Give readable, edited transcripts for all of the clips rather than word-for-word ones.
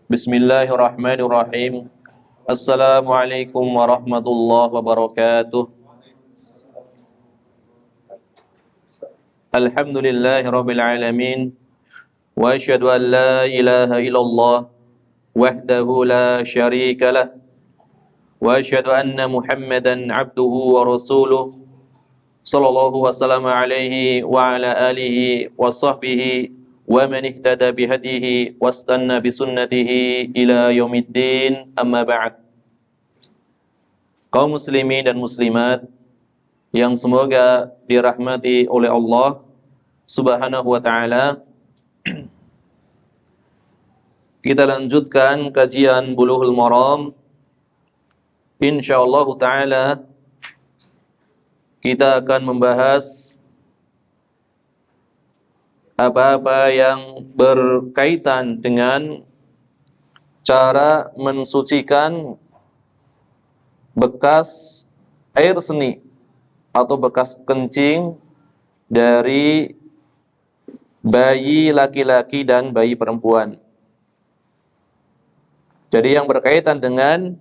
Bismillahirrahmanirrahim. Assalamualaikum warahmatullahi wabarakatuh. Alhamdulillahirabbil alamin. Wa asyhadu an la ilaha illallah wahdahu la syarika lah. Wa asyhadu anna Muhammadan abduhu wa rasuluh. Sallallahu wasallam alaihi wa ala alihi wa sahbihi wa man ihtada bihadihi wastanna bisunnatihi ila yaumiddin, amma ba'd. Kaum muslimin dan muslimat yang semoga dirahmati oleh Allah Subhanahu wa taala, kita lanjutkan kajian Bulughul Maram. Insyaallah taala kita akan membahas apa-apa yang berkaitan dengan cara mensucikan bekas air seni atau bekas kencing dari bayi laki-laki dan bayi perempuan. Jadi yang berkaitan dengan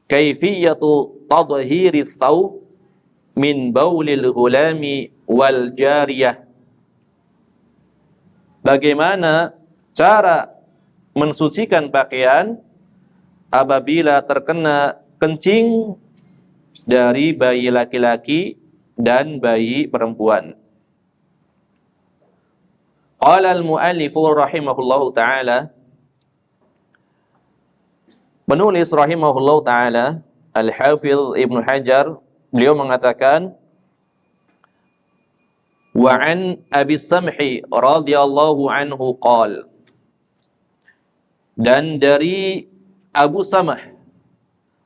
kaifiyatu tadhhiri thawb min baulil ghulami wal jariyah. Bagaimana cara mensucikan pakaian apabila terkena kencing dari bayi laki-laki dan bayi perempuan. Qala al-mu'allifu rahimahullahu ta'ala, penulis rahimahullahu ta'ala, Al-Hafidh Ibnu Hajar, beliau mengatakan, wa an Abi Samhi radhiyallahu anhu qala, dan dari Abu Samh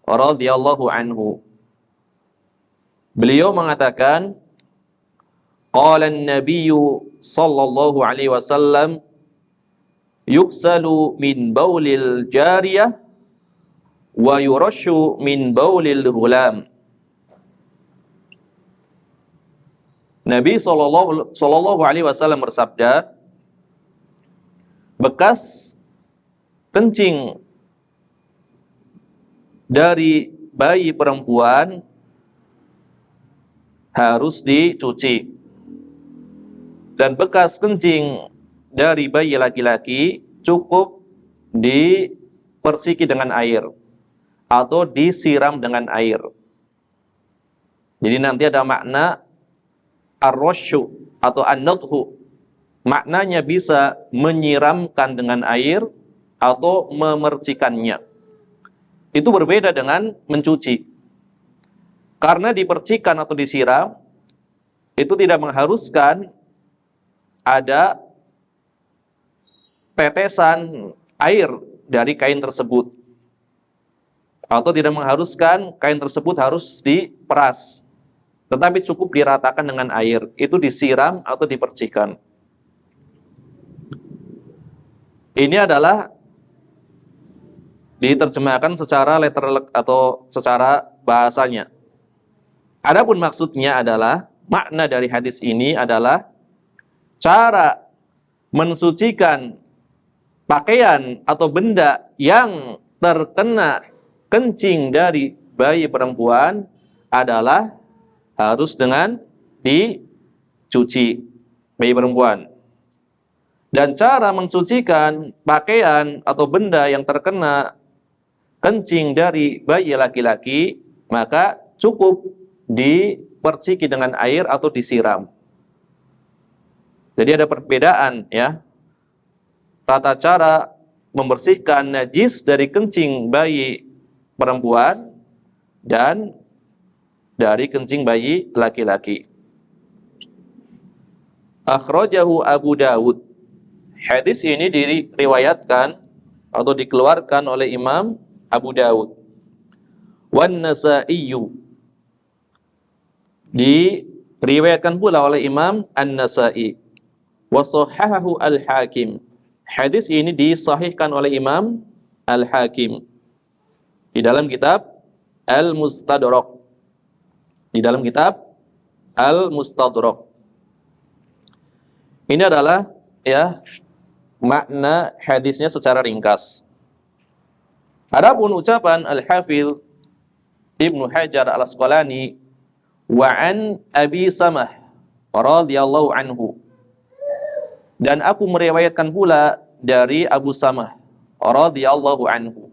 radhiyallahu anhu, beliau mengatakan, qala an-nabiy sallallahu alaihi wasallam yuksalu min baulil jariyah wa yurashu min baulil ghulam. Nabi sallallahu alaihi wasallam bersabda, bekas kencing dari bayi perempuan harus dicuci, dan bekas kencing dari bayi laki-laki cukup dipersiki dengan air atau disiram dengan air. Jadi nanti ada makna ar-rasyu atau an-nadhu, maknanya bisa menyiramkan dengan air atau memercikannya. Itu berbeda dengan mencuci. Karena dipercikan atau disiram itu tidak mengharuskan ada tetesan air dari kain tersebut, atau tidak mengharuskan kain tersebut harus diperas, tetapi cukup diratakan dengan air, itu disiram atau dipercikan. Ini adalah diterjemahkan secara literal atau secara bahasanya. Adapun maksudnya adalah, makna dari hadis ini adalah cara mensucikan pakaian atau benda yang terkena kencing dari bayi perempuan adalah harus dengan dicuci bayi perempuan. Dan cara mensucikan pakaian atau benda yang terkena kencing dari bayi laki-laki, maka cukup diperciki dengan air atau disiram. Jadi ada perbedaan ya, tata cara membersihkan najis dari kencing bayi perempuan dan dari kencing bayi laki-laki. Akhrajahu Abu Dawud. Hadis ini diriwayatkan atau dikeluarkan oleh Imam Abu Dawud. Wan Nasaiyu, diriwayatkan pula oleh Imam An-Nasai. Wa sahahahu Al-Hakim. Hadis ini disahihkan oleh Imam Al-Hakim di dalam kitab Al-Mustadrak. Di dalam kitab Al-Mustadrak. Ini adalah ya makna hadisnya secara ringkas. Adapun ucapan Al-Hafidz Ibnu Hajar Al-Asqalani wa an Abi Samah radhiyallahu anhu, dan aku meriwayatkan pula dari Abu Samah radhiyallahu anhu.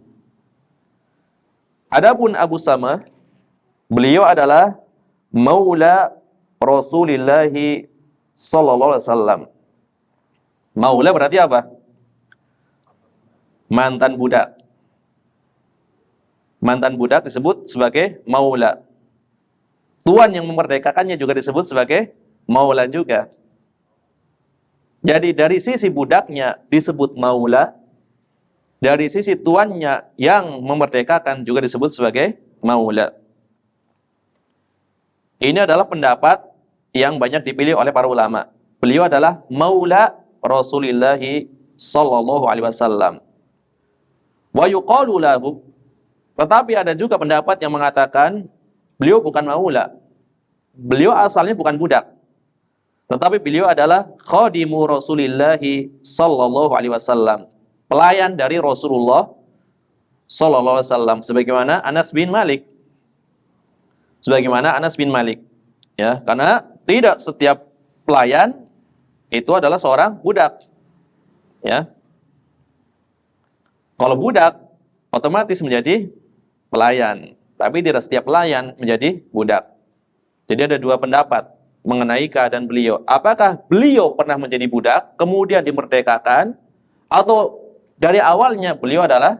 Adapun Abu Samah, beliau adalah maula Rasulullah sallallahu alaihi wasallam. Maula berarti apa? Mantan budak. Mantan budak disebut sebagai maula. Tuan yang memerdekakannya juga disebut sebagai maula juga. Jadi dari sisi budaknya disebut maula, dari sisi tuannya yang memerdekakan juga disebut sebagai maula. Ini adalah pendapat yang banyak dipilih oleh para ulama. Beliau adalah maula Rasulullah sallallahu alaihi wasallam. Wa yuqalu lahu, tetapi ada juga pendapat yang mengatakan beliau bukan maula. Beliau asalnya bukan budak. Tetapi beliau adalah khadimu Rasulillah sallallahu alaihi wasallam, pelayan dari Rasulullah sallallahu alaihi wasallam, sebagaimana Anas bin Malik. Sebagaimana Anas bin Malik. Ya, karena tidak setiap pelayan itu adalah seorang budak. Ya. Kalau budak otomatis menjadi pelayan, tapi tidak setiap pelayan menjadi budak. Jadi ada dua pendapat mengenai keadaan beliau. Apakah beliau pernah menjadi budak, kemudian dimerdekakan, atau dari awalnya beliau adalah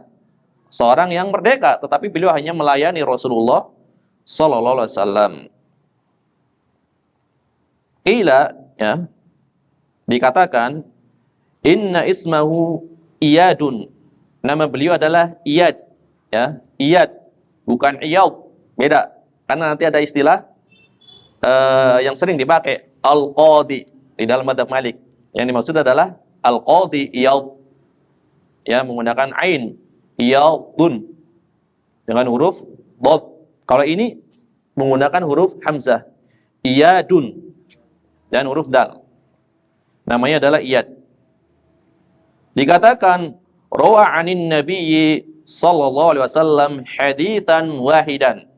seorang yang merdeka, tetapi beliau hanya melayani Rasulullah sallallahu alaihi wasallam. Qila, ya, dikatakan inna ismahu Iyadun. Nama beliau adalah Iyad, ya, Iyad, bukan Iyad, beda. Karena nanti ada istilah yang sering dipakai, Al-Qadi di dalam madzhab Malik. Yang dimaksud adalah Al-Qadi Iyad, ya, menggunakan ain, Iyadun dengan huruf dhad. Kalau ini menggunakan huruf hamzah, Iyadun, dan huruf dal. Namanya adalah Iyad. Dikatakan rawa 'anin nabiyyi sallallahu alaihi wasallam haditsan wahidan.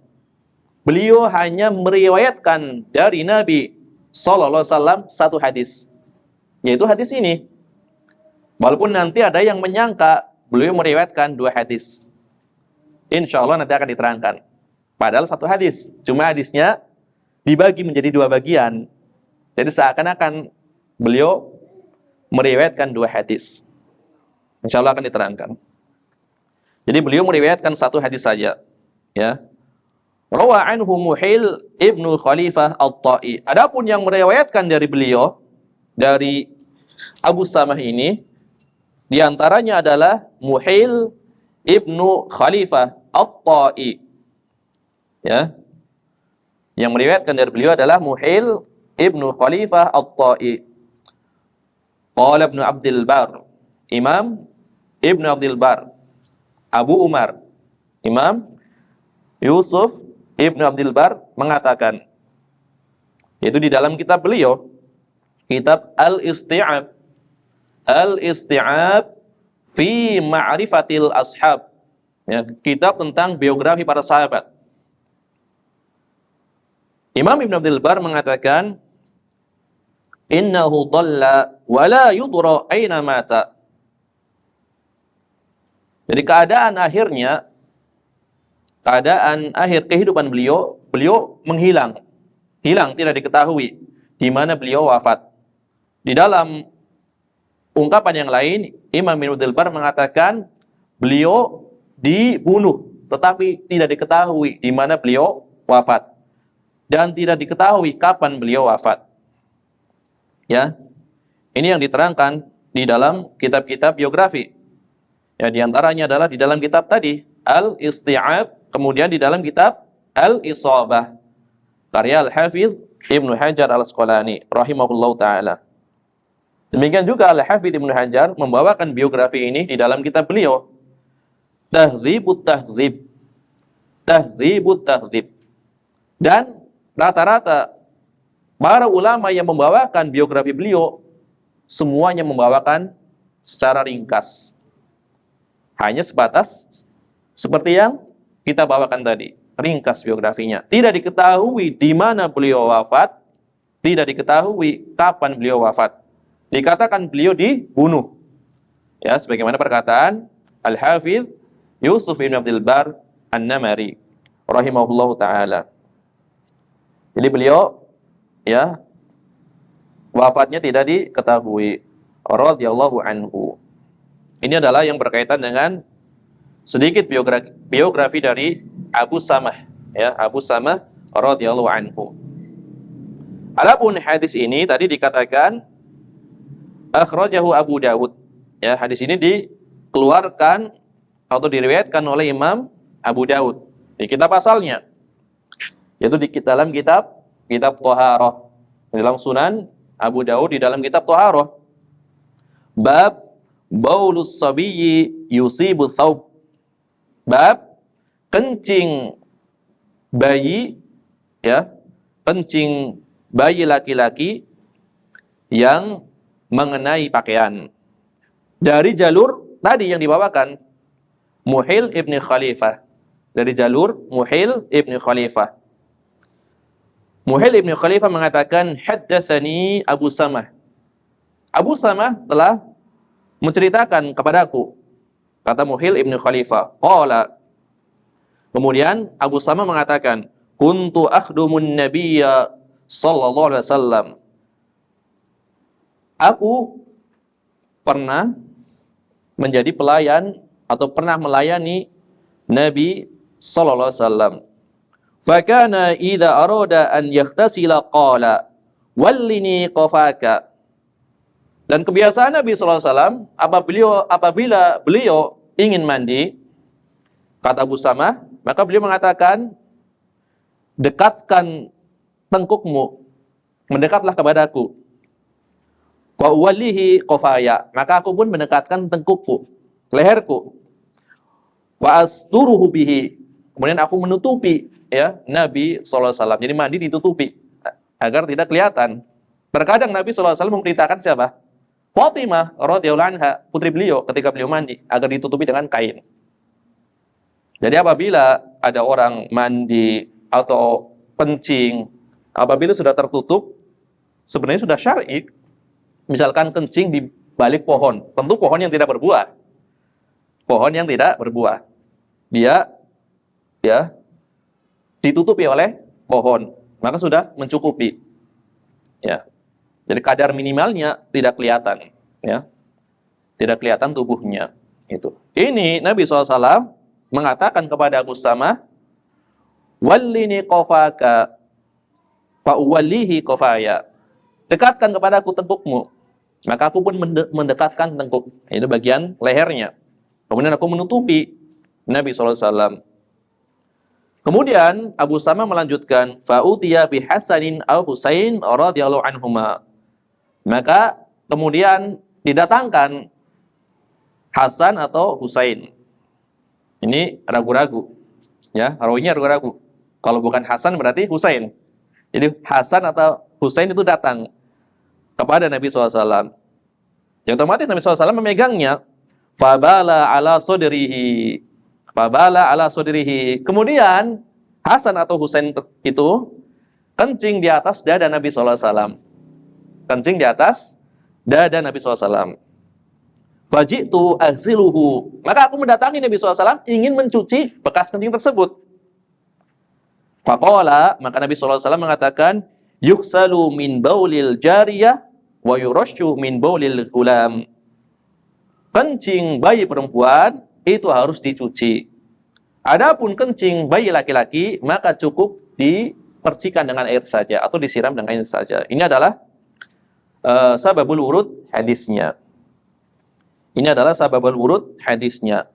Beliau hanya meriwayatkan dari Nabi sallallahu alaihi wasallam satu hadis, yaitu hadis ini. Walaupun nanti ada yang menyangka beliau meriwayatkan dua hadis. Insya Allah nanti akan diterangkan. Padahal satu hadis, cuma hadisnya dibagi menjadi dua bagian. Jadi seakan-akan beliau meriwayatkan dua hadis. Insya Allah akan diterangkan. Jadi beliau meriwayatkan satu hadis saja. Ya. Rawa anhu Muhil ibnu Khalifah At-Ta'i. Adapun yang meriwayatkan dari beliau, dari Abu Samah ini, diantaranya adalah Muhil ibnu Khalifah At-Ta'i. Ya. Yang meriwayatkan dari beliau adalah Muhil ibnu Khalifah At-Ta'i. Qala Ibnu Abdul Bar, Imam Ibnu Abdul Bar, Abu Umar, Imam Yusuf Ibnu Abdul Bar mengatakan, yaitu di dalam kitab beliau, kitab Al-Isti'ab, Al-Isti'ab fi Ma'rifatil Ashab, ya, kitab tentang biografi para sahabat. Imam Ibnu Abdul Bar mengatakan, innahu dhalla wa la yudra aina mata. Jadi keadaan akhir kehidupan beliau menghilang. Hilang, tidak diketahui di mana beliau wafat. Di dalam ungkapan yang lain, Imam Ibnu Abdul Bar mengatakan beliau dibunuh, tetapi tidak diketahui di mana beliau wafat. Dan tidak diketahui kapan beliau wafat. Ya, ini yang diterangkan di dalam kitab-kitab biografi. Ya, diantaranya adalah di dalam kitab tadi Al-Isti'ab, kemudian di dalam kitab Al-Isabah karya Al-Hafidz Ibnu Hajar Al-Asqalani rahimahullahu taala. Demikian juga Al-Hafidz Ibnu Hajar membawakan biografi ini di dalam kitab beliau Tahdzibut Tahdzib. Tahdzibut Tahdzib. Dan rata-rata para ulama yang membawakan biografi beliau semuanya membawakan secara ringkas. Hanya sebatas seperti yang kita bawakan tadi, ringkas biografinya. Tidak diketahui di mana beliau wafat, tidak diketahui kapan beliau wafat. Dikatakan beliau dibunuh. Ya, sebagaimana perkataan Al-Hafidz Yusuf bin Abdul Bar An-Namari rahimahullahu taala. Jadi beliau ya wafatnya tidak diketahui radhiyallahu anhu. Ini adalah yang berkaitan dengan sedikit biografi dari Abu Samah, ya, Abu Samah radhiyallahu anhu. Adapun hadis ini tadi dikatakan akhrajahu Abu Dawud. Ya, hadis ini dikeluarkan atau diriwayatkan oleh Imam Abu Dawud di kitab asalnya, yaitu di dalam kitab Thaharah, di dalam Sunan Abu Dawud, di dalam kitab Thaharah. Bab baulus sabiyyi yusibu thawb. Bab kencing bayi, ya, kencing bayi laki-laki yang mengenai pakaian. Dari jalur tadi yang dibawakan Muhil ibn Khalifah. Dari jalur Muhil ibn Khalifah. Muhil ibn Khalifah mengatakan haddatsani Abu Samah. Abu Samah telah menceritakan kepadaku, kata Muhil ibn Khalifah. Qala, kemudian Abu Samah mengatakan, kuntu akhdumun nabiyya sallallahu alaihi wasallam. Aku pernah menjadi pelayan atau pernah melayani Nabi sallallahu alaihi wasallam. Fakana idza arada an yaghtasila qala wallini qafaka. Dan kebiasaan Nabi sallallahu alaihi wasallam apabila beliau ingin mandi, kata Abu Samah, maka beliau mengatakan, dekatkan tengkukmu, mendekatlah kepadaku. Wa uwallihi qafaya, maka aku pun mendekatkan tengkukku, leherku. Wa asturuhu bihi, kemudian aku menutupi, ya, Nabi sallallahu alaihi wasallam. Jadi mandi ditutupi agar tidak kelihatan. Terkadang Nabi sallallahu alaihi wasallam memberitakan siapa? Fatimah radhiyallahu anha, putri beliau, ketika beliau mandi agar ditutupi dengan kain. Jadi apabila ada orang mandi atau kencing, apabila sudah tertutup, sebenarnya sudah syar'i. Misalkan kencing di balik pohon, tentu pohon yang tidak berbuah. Pohon yang tidak berbuah. Dia ya ditutupi oleh pohon, maka sudah mencukupi. Ya. Jadi kadar minimalnya tidak kelihatan, ya. Tidak kelihatan tubuhnya itu. Ini Nabi SAW mengatakan kepada Abu Samah, wallini qafaka fa uwallihi qafaya. Dekatkan kepadaku tengkukmu, maka aku pun mendekatkan tengkuk. Itu bagian lehernya. Kemudian aku menutupi Nabi SAW. Kemudian Abu Samah melanjutkan, fa'utiya bihasanin au Husain radhiyallahu anhuma. Maka kemudian didatangkan Hasan atau Husain. Ini ragu-ragu, ya, rawinya ragu-ragu. Kalau bukan Hasan berarti Husain. Jadi Hasan atau Husain itu datang kepada Nabi SAW. Yang otomatis Nabi SAW memegangnya. Fabala ala sodrihi. Fabala ala sodrihi. Kemudian Hasan atau Husain itu kencing di atas dada Nabi SAW. Kencing di atas dada Nabi SAW. Fajitu aghsiluhu. Maka aku mendatangi Nabi SAW ingin mencuci bekas kencing tersebut. Faqala, maka Nabi SAW mengatakan, yughsalu min baulil jariyah wa yurashu min baulil ghulam. Kencing bayi perempuan itu harus dicuci. Adapun kencing bayi laki-laki maka cukup dipercikan dengan air saja atau disiram dengan air saja. Ini adalah sababul wurud hadisnya. Ini adalah sababul wurud hadisnya.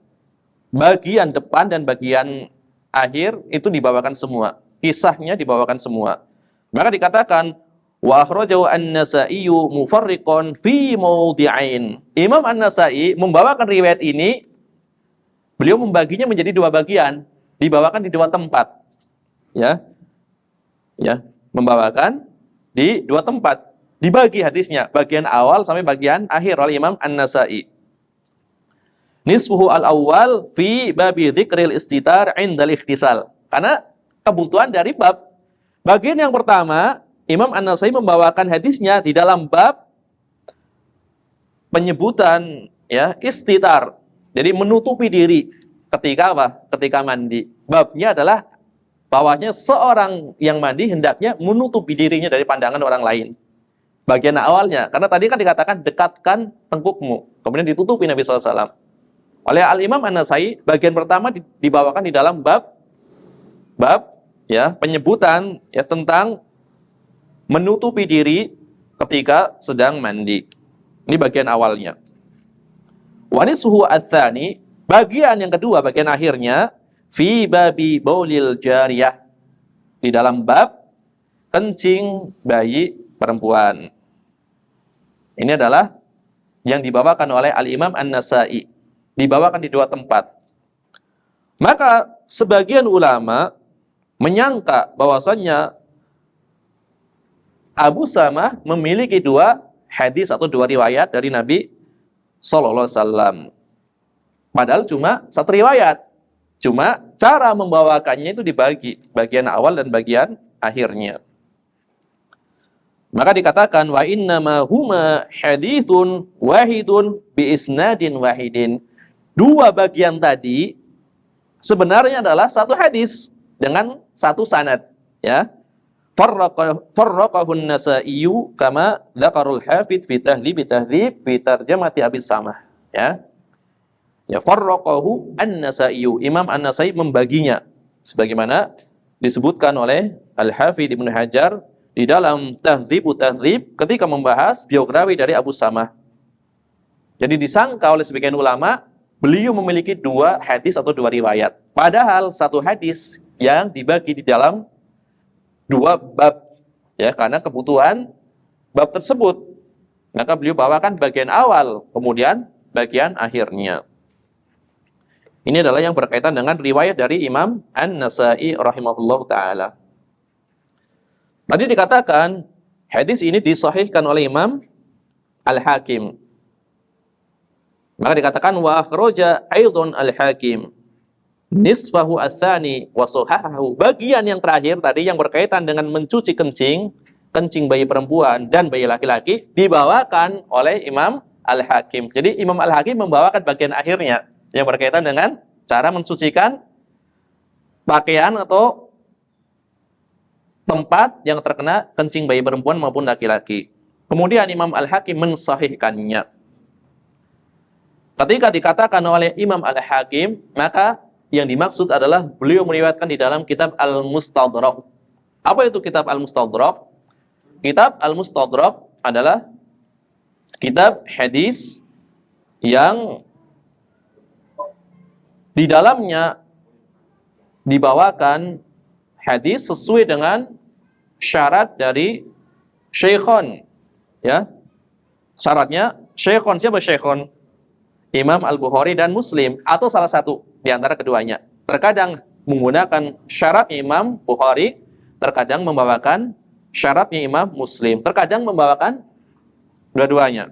Bagian depan dan bagian akhir itu dibawakan semua. Kisahnya dibawakan semua. Maka dikatakan wa akhrajahu an-Nasa'i mufarriqan fi mawdi'ain. Imam An-Nasa'i membawakan riwayat ini, beliau membaginya menjadi dua bagian, dibawakan di dua tempat. Ya. Ya, membawakan di dua tempat. Dibagi hadisnya, bagian awal sampai bagian akhir oleh Imam An-Nasa'i. Nisfuhu al-awwal fi babi dzikril istitar indal ikhtisal. Karena kebutuhan dari bab. Bagian yang pertama, Imam An-Nasai membawakan hadisnya di dalam bab penyebutan ya istitar. Jadi menutupi diri ketika apa? Ketika mandi. Babnya adalah bahwasanya seorang yang mandi hendaknya menutupi dirinya dari pandangan orang lain. Bagian awalnya, karena tadi kan dikatakan dekatkan tengkukmu, kemudian ditutupi Nabi SAW. Oleh Al-Imam An-Nasai, bagian pertama dibawakan di dalam bab ya penyebutan ya tentang menutupi diri ketika sedang mandi. Ini bagian awalnya. Wanisuhu ats-tsani, bagian yang kedua, bagian akhirnya, fi babi baulil jariyah, di dalam bab kencing bayi perempuan. Ini adalah yang dibawakan oleh Al-Imam An-Nasai. Dibawakan di dua tempat. Maka sebagian ulama menyangka bahwasannya Abu Samah memiliki dua hadis atau dua riwayat dari Nabi Sallallahu Alaihi Wasallam. Padahal cuma satu riwayat. Cuma cara membawakannya itu dibagi, bagian awal dan bagian akhirnya. Maka dikatakan wa innama huma haditsun wahidun bi isnadin wahidin. Dua bagian tadi sebenarnya adalah satu hadis dengan satu sanad, ya. Farraqahun Nasaiyu kama dzakarul Hafidz fi Tahdzib fi tarjamati Abi Samah, ya. Ya, farraqahu An-Nasaiyu. Imam An-Nasai membaginya sebagaimana disebutkan oleh Al-Hafidz Ibnu Hajar di dalam Tahdzibut Tahdzib ketika membahas biografi dari Abu Samah. Jadi disangka oleh sebagian ulama beliau memiliki dua hadis atau dua riwayat. Padahal satu hadis yang dibagi di dalam dua bab, ya, karena kebutuhan bab tersebut. Maka beliau bawakan bagian awal, kemudian bagian akhirnya. Ini adalah yang berkaitan dengan riwayat dari Imam An-Nasai rahimahullah ta'ala. Tadi dikatakan hadis ini disahihkan oleh Imam Al-Hakim. Maka dikatakan wa akhraja aidon al-Hakim nisfahu ats-tsani wa sahahahu. Bagian yang terakhir tadi yang berkaitan dengan mencuci kencing bayi perempuan dan bayi laki-laki dibawakan oleh Imam Al-Hakim. Jadi Imam Al-Hakim membawakan bagian akhirnya yang berkaitan dengan cara mensucikan pakaian atau tempat yang terkena kencing bayi perempuan maupun laki-laki. Kemudian Imam Al-Hakim mensahihkannya. Ketika dikatakan oleh Imam Al-Hakim, maka yang dimaksud adalah beliau meriwayatkan di dalam kitab Al-Mustadrak. Apa itu kitab Al-Mustadrak? Kitab Al-Mustadrak adalah kitab hadis yang di dalamnya dibawakan hadis sesuai dengan syarat dari Syekhon. Ya. Syaratnya Syekhon, siapa Syekhon? Imam Al-Bukhari dan Muslim atau salah satu di antara keduanya. Terkadang menggunakan syaratnya Imam Bukhari, terkadang membawakan syaratnya Imam Muslim, terkadang membawakan dua-duanya.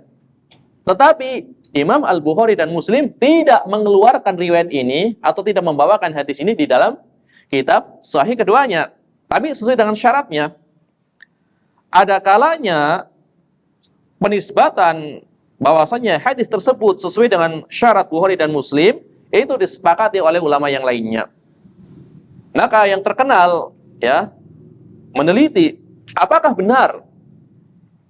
Tetapi Imam Al-Bukhari dan Muslim tidak mengeluarkan riwayat ini atau tidak membawakan hadis ini di dalam kitab sahih keduanya, tapi sesuai dengan syaratnya. Ada kalanya penisbatan bahwasanya hadis tersebut sesuai dengan syarat Bukhari dan Muslim itu disepakati oleh ulama yang lainnya. Maka yang terkenal ya meneliti apakah benar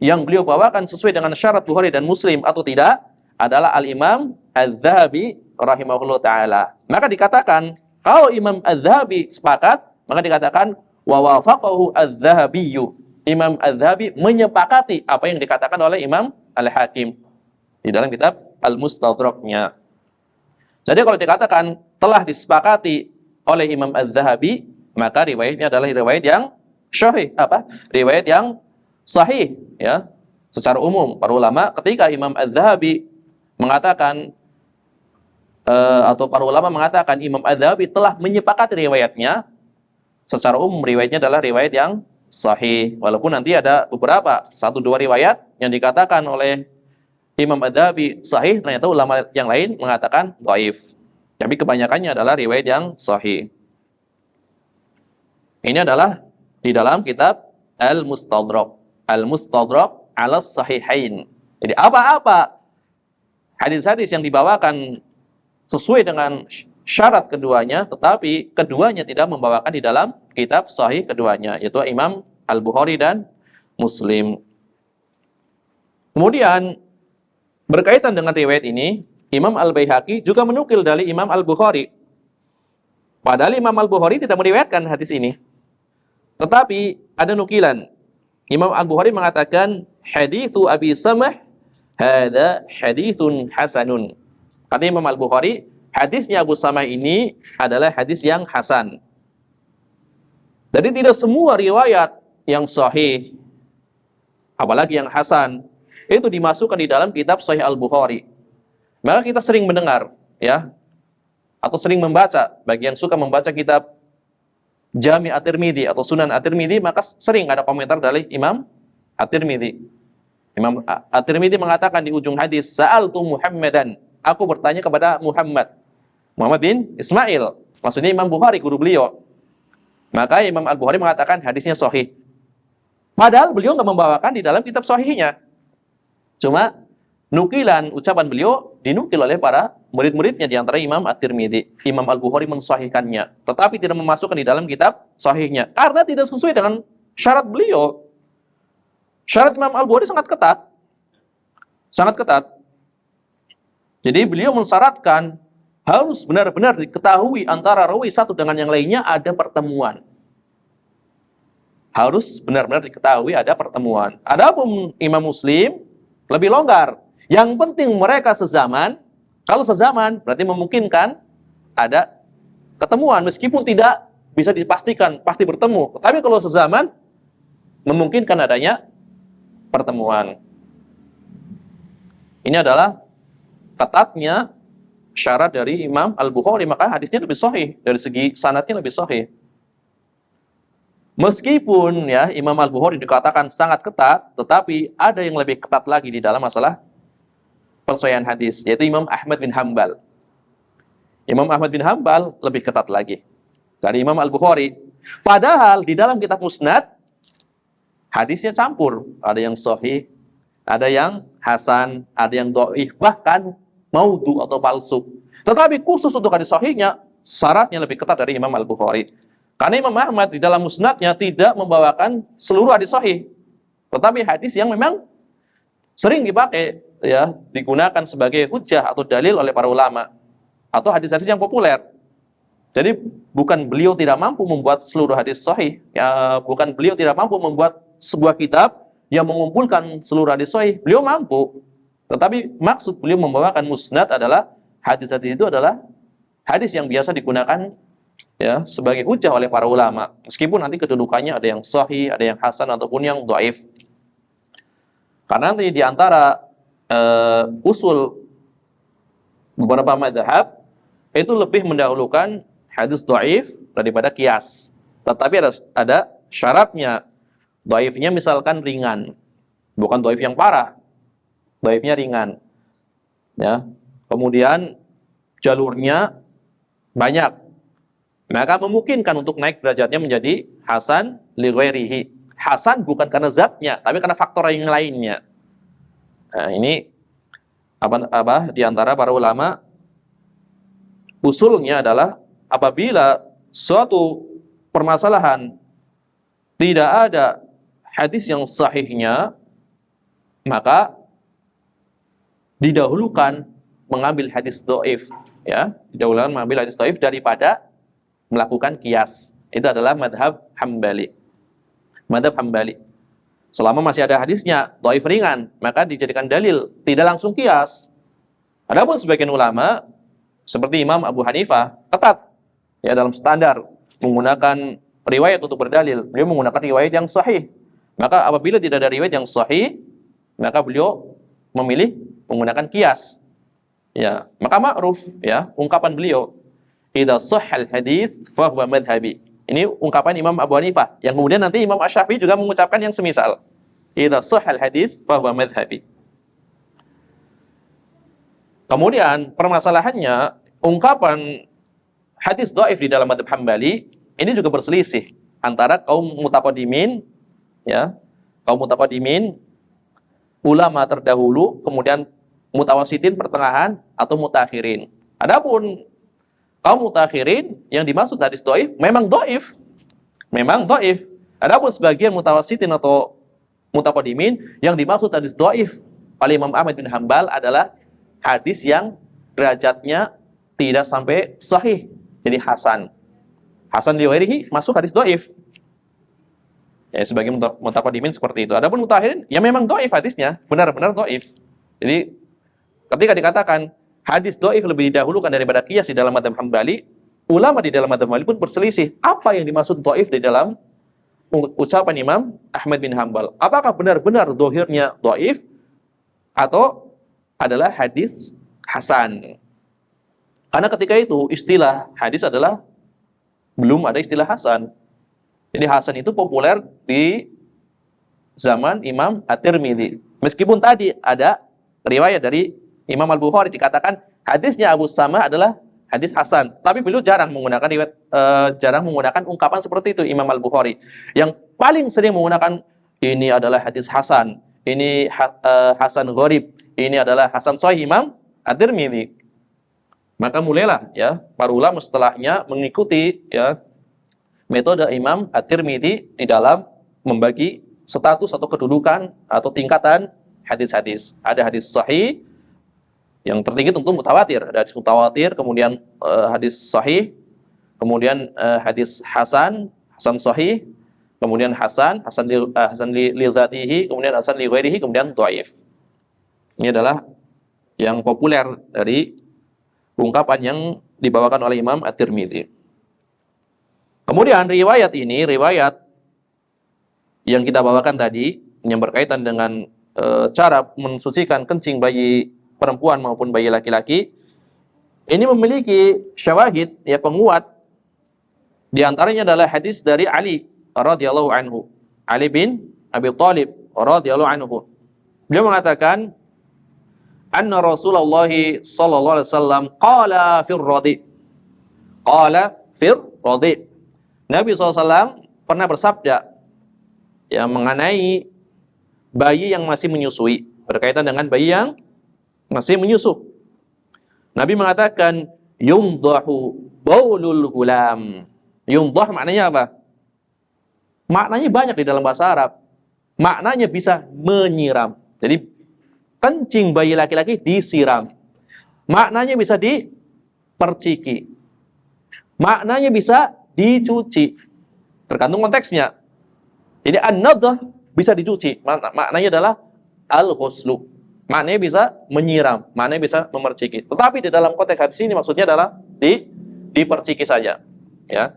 yang beliau bawakan sesuai dengan syarat Bukhari dan Muslim atau tidak adalah Al-Imam Az-Zahabi rahimahullah ta'ala. Maka dikatakan kalau Imam Az-Zahabi sepakat, maka dikatakan wa wafaqahu Az-Zahabiyyu. Imam Az-Zahabi menyepakati apa yang dikatakan oleh Imam Al-Hakim di dalam kitab Al-Mustadraknya. Jadi kalau dikatakan telah disepakati oleh Imam Az-Zahabi, maka riwayatnya adalah riwayat yang sahih, riwayat yang sahih, ya. Secara umum para ulama ketika Imam Az-Zahabi mengatakan atau para ulama mengatakan Imam Az-Zahabi telah menyepakati riwayatnya, secara umum riwayatnya adalah riwayat yang sahih. Walaupun nanti ada beberapa, 1-2 riwayat yang dikatakan oleh Imam Adzabi sahih, ternyata ulama yang lain mengatakan dhaif. Tapi kebanyakannya adalah riwayat yang sahih. Ini adalah di dalam kitab Al-Mustadrak. Al-Mustadrak 'ala Sahihain. Jadi apa-apa hadis-hadis yang dibawakan sesuai dengan syarat keduanya, tetapi keduanya tidak membawakan di dalam kitab sahih keduanya, yaitu Imam Al-Bukhari dan Muslim. Kemudian berkaitan dengan riwayat ini, Imam Al-Baihaqi juga menukil dari Imam Al-Bukhari. Padahal Imam Al-Bukhari tidak meriwayatkan hadis ini. Tetapi ada nukilan. Imam Al-Bukhari mengatakan, hadithu Abi Samah, hadza hadithun hasanun. Kata Imam Al-Bukhari, hadisnya Abu Samah ini adalah hadis yang hasan. Jadi tidak semua riwayat yang sahih, apalagi yang hasan, itu dimasukkan di dalam kitab Sahih Al-Bukhari. Maka kita sering mendengar, ya, atau sering membaca, bagi yang suka membaca kitab Jami' At-Tirmidzi atau Sunan At-Tirmidzi, maka sering ada komentar dari Imam At-Tirmidzi. Imam At-Tirmidzi mengatakan di ujung hadis, Sa'altu Muhammadan, aku bertanya kepada Muhammad bin Ismail, maksudnya Imam Bukhari, guru beliau. Maka Imam Al-Bukhari mengatakan hadisnya sahih. Padahal beliau nggak membawakan di dalam kitab sahihnya. Cuma nukilan ucapan beliau dinukil oleh para murid-muridnya, di antara Imam At-Tirmidzi. Imam Al-Bukhari mensahihkannya, tetapi tidak memasukkan di dalam kitab sahihnya karena tidak sesuai dengan syarat beliau. Syarat Imam Al-Bukhari sangat ketat. Sangat ketat. Jadi beliau mensyaratkan harus benar-benar diketahui antara rawi satu dengan yang lainnya ada pertemuan. Harus benar-benar diketahui ada pertemuan. Adapun Imam Muslim lebih longgar. Yang penting mereka sezaman. Kalau sezaman berarti memungkinkan ada ketemuan, meskipun tidak bisa dipastikan pasti bertemu. Tapi kalau sezaman memungkinkan adanya pertemuan. Ini adalah ketatnya syarat dari Imam Al-Bukhari, maka hadisnya lebih sahih, dari segi sanadnya lebih sahih. Meskipun ya Imam Al-Bukhari dikatakan sangat ketat, tetapi ada yang lebih ketat lagi di dalam masalah persahihan hadis, yaitu Imam Ahmad bin Hanbal. Imam Ahmad bin Hanbal lebih ketat lagi dari Imam Al-Bukhari. Padahal di dalam kitab Musnad hadisnya campur, ada yang sahih, ada yang hasan, ada yang dhaif, bahkan maudhu atau palsu. Tetapi khusus untuk hadis sahihnya, syaratnya lebih ketat dari Imam Al-Bukhari. Karena Imam Ahmad di dalam musnadnya tidak membawakan seluruh hadis sahih, tetapi hadis yang memang sering dipakai, ya, digunakan sebagai hujjah atau dalil oleh para ulama, atau hadis-hadis yang populer. Jadi bukan beliau tidak mampu membuat seluruh hadis sahih, ya, bukan beliau tidak mampu membuat sebuah kitab yang mengumpulkan seluruh hadis sahih. Beliau mampu, tetapi maksud beliau membawakan musnad adalah hadis-hadis itu adalah hadis yang biasa digunakan, ya, sebagai hujjah oleh para ulama, meskipun nanti kedudukannya ada yang sahih, ada yang hasan ataupun yang dhaif. Karena nanti di antara usul beberapa mazhab itu lebih mendahulukan hadis dhaif daripada qiyas. Tetapi ada syaratnya. Dhaifnya misalkan ringan, bukan dhaif yang parah. Dhaifnya ringan. Ya. Kemudian jalurnya banyak, maka memungkinkan untuk naik derajatnya menjadi hasan li ghairihi. Hasan bukan karena zatnya, tapi karena faktor yang lainnya. Nah, ini apa di antara para ulama usulnya adalah apabila suatu permasalahan tidak ada hadis yang sahihnya, maka didahulukan mengambil hadis dhaif, ya, didahulukan mengambil hadis dhaif daripada melakukan qiyas. Itu adalah madhab Hambali. Madhab Hambali. Selama masih ada hadisnya dhaif ringan, maka dijadikan dalil, tidak langsung qiyas. Adapun sebagian ulama seperti Imam Abu Hanifah ketat, ya, dalam standar menggunakan riwayat untuk berdalil. Beliau menggunakan riwayat yang sahih. Maka apabila tidak ada riwayat yang sahih, maka beliau memilih menggunakan qiyas. Ya, maka ma'ruf, ya, ungkapan beliau, idza shahhal hadits fa huwa madhhabi. Ini ungkapan Imam Abu Hanifah, yang kemudian nanti Imam Asy-Syafi'i juga mengucapkan yang semisal. Idza shahhal hadits fa huwa madhhabi. Kemudian permasalahannya, ungkapan hadis dhaif di dalam mazhab Hambali ini juga berselisih antara kaum mutaqaddimin, ya, kaum mutaqaddimin, ulama terdahulu, kemudian mutawassitin pertengahan atau mutakhirin. Adapun kaum mutakhirin yang dimaksud hadis dhaif memang dhaif. Memang dhaif. Adapun sebagian mutawassitin atau mutaqaddimin yang dimaksud hadis dhaif oleh Imam Ahmad bin Hambal adalah hadis yang derajatnya tidak sampai sahih, jadi hasan. Hasan li ghairihi masuk hadis dhaif. Ya, sebagai mutaqaddimin seperti itu. Adapun mutakhirin ya memang dhaif hadisnya, benar-benar dhaif. Jadi ketika dikatakan hadis dhaif lebih didahulukan daripada qiyas di dalam mazhab Hambali, ulama di dalam mazhab Hambali pun berselisih apa yang dimaksud dhaif di dalam ucapan Imam Ahmad bin Hambal. Apakah benar-benar zahirnya dhaif atau adalah hadis hasan? Karena ketika itu istilah hadis adalah belum ada istilah hasan. Jadi hasan itu populer di zaman Imam At-Tirmidzi. Meskipun tadi ada riwayat dari Imam Al-Bukhari dikatakan hadisnya Abu Sama adalah hadis hasan, tapi beliau jarang menggunakan ungkapan seperti itu Imam Al-Bukhari. Yang paling sering menggunakan ini adalah hadis hasan, ini hasan gharib, ini adalah hasan sahih Imam At-Tirmidzi. Maka mulailah ya para ulama setelahnya mengikuti ya metode Imam At-Tirmidzi di dalam membagi status atau kedudukan atau tingkatan hadis-hadis. Ada hadis sahih, yang tertinggi tentu mutawatir. Ada hadis mutawatir, kemudian hadis sahih, kemudian hadis hasan, hasan sahih, kemudian hasan li dzatihi, kemudian hasan li ghairihi, kemudian dhaif. Ini adalah yang populer dari ungkapan yang dibawakan oleh Imam At-Tirmidzi. Kemudian riwayat ini, riwayat yang kita bawakan tadi, yang berkaitan dengan cara mensucikan kencing bayi perempuan maupun bayi laki-laki, ini memiliki syawahid, ya, penguat. Di antaranya adalah hadis dari Ali radhiyallahu anhu, Ali bin Abi Thalib radhiyallahu anhu. Beliau mengatakan, anna Rasulullah sallallahu alaihi wasallam qala fir radi. Qala fir radi. Nabi SAW pernah bersabda yang mengenai bayi yang masih menyusui, berkaitan dengan bayi yang masih menyusu. Nabi mengatakan yumdahu baulul hulam. Yumdah maknanya apa? Maknanya banyak di dalam bahasa Arab. Maknanya bisa menyiram. Jadi kencing bayi laki-laki disiram. Maknanya bisa diperciki. Maknanya bisa dicuci. Tergantung konteksnya. Jadi an-nadhah bisa dicuci. Maknanya adalah al-ghuslu. Maknanya bisa menyiram, maknanya bisa memerciki. Tetapi di dalam konteks hadis ini maksudnya adalah diperciki saja. Ya.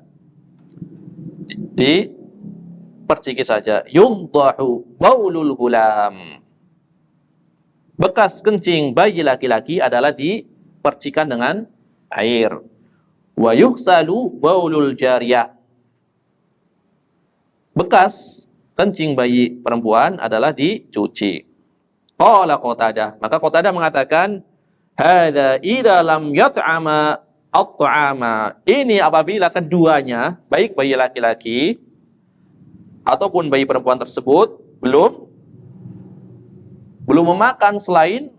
Diperciki saja. Yumdahu baulul hulam. Bekas kencing bayi laki-laki adalah dipercikan dengan air. Wa yuhsalu baulul jariyah. Bekas kencing bayi perempuan adalah dicuci. Qala Qatadah, maka Qatadah mengatakan, hadza idza lam yat'ama at-ta'ama. Ini apabila keduanya, baik bayi laki-laki ataupun bayi perempuan tersebut belum memakan selain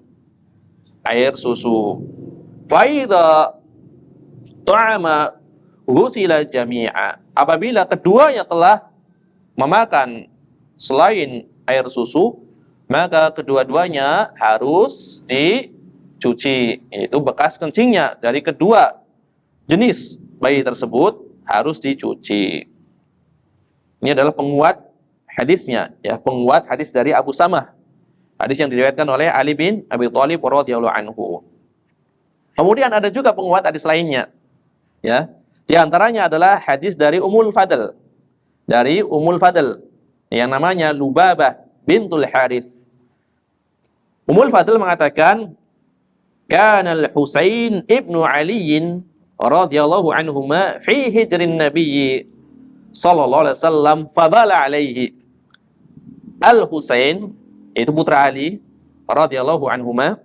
air susu. Fa idza ta'ama ghusila jami'a. Apabila keduanya telah memakan selain air susu, maka kedua-duanya harus dicuci. Itu bekas kencingnya dari kedua jenis bayi tersebut harus dicuci. Ini adalah penguat hadisnya, ya, penguat hadis dari Abu Samah. Hadis yang diriwayatkan oleh Ali bin Abi Thalib radhiyallahu anhu. Kemudian ada juga penguat hadis lainnya. Ya. Di antaranya adalah hadis dari Ummul Fadl. Dari Ummul Fadl yang namanya Lubabah bintul Harith. Ummul Fadl mengatakan, kana al-Husain ibnu Ali radhiyallahu anhuma fi hijrin Nabi sallallahu alaihi wasallam fabala alaihi. Al-Husain itu putra Ali radhiyallahu anhuma,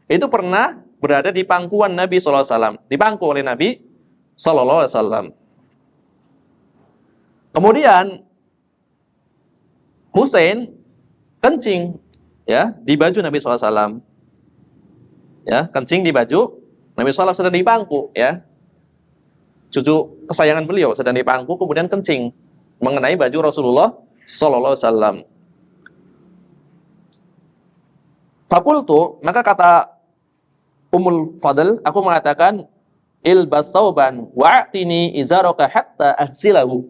itu pernah berada di pangkuan Nabi SAW, dipangku oleh Nabi SAW. Kemudian Husain kencing ya di baju Nabi SAW, ya kencing di baju Nabi SAW sedang dipangku, ya cucu kesayangan beliau sedang dipangku, kemudian kencing mengenai baju Rasulullah SAW. Fakultu, maka kata Ummul Fadl, aku mengatakan, ilbas tauban wa'tini izaraka hatta ahsilahu.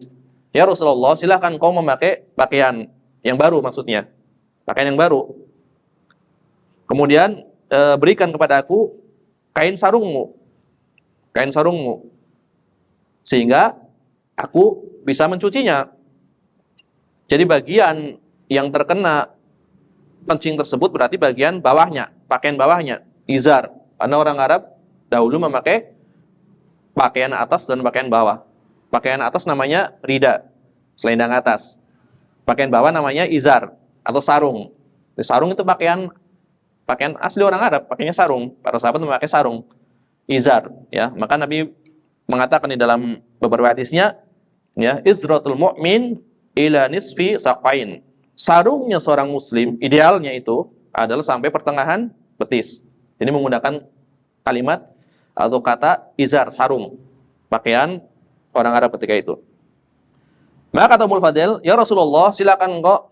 Ya Rasulullah, silakan kau memakai pakaian yang baru, maksudnya pakaian yang baru. Kemudian berikan kepada aku kain sarungmu, sehingga aku bisa mencucinya. Jadi bagian yang terkena kencing tersebut berarti bagian bawahnya, pakaian bawahnya, izar. Karena orang Arab dahulu memakai pakaian atas dan pakaian bawah. Pakaian atas namanya rida, selendang atas. Pakaian bawah namanya izar atau sarung. Sarung itu pakaian asli orang Arab, pakainya sarung. Para sahabat memakai sarung, izar. Ya, maka Nabi mengatakan di dalam beberapa hadisnya, ya, izratul mu'min ila nisfi saqain. Sarungnya seorang muslim idealnya itu adalah sampai pertengahan betis. Ini menggunakan kalimat atau kata izar, sarung, pakaian orang Arab ketika itu. Maka kata Ummul Fadl, ya Rasulullah, silakan engkau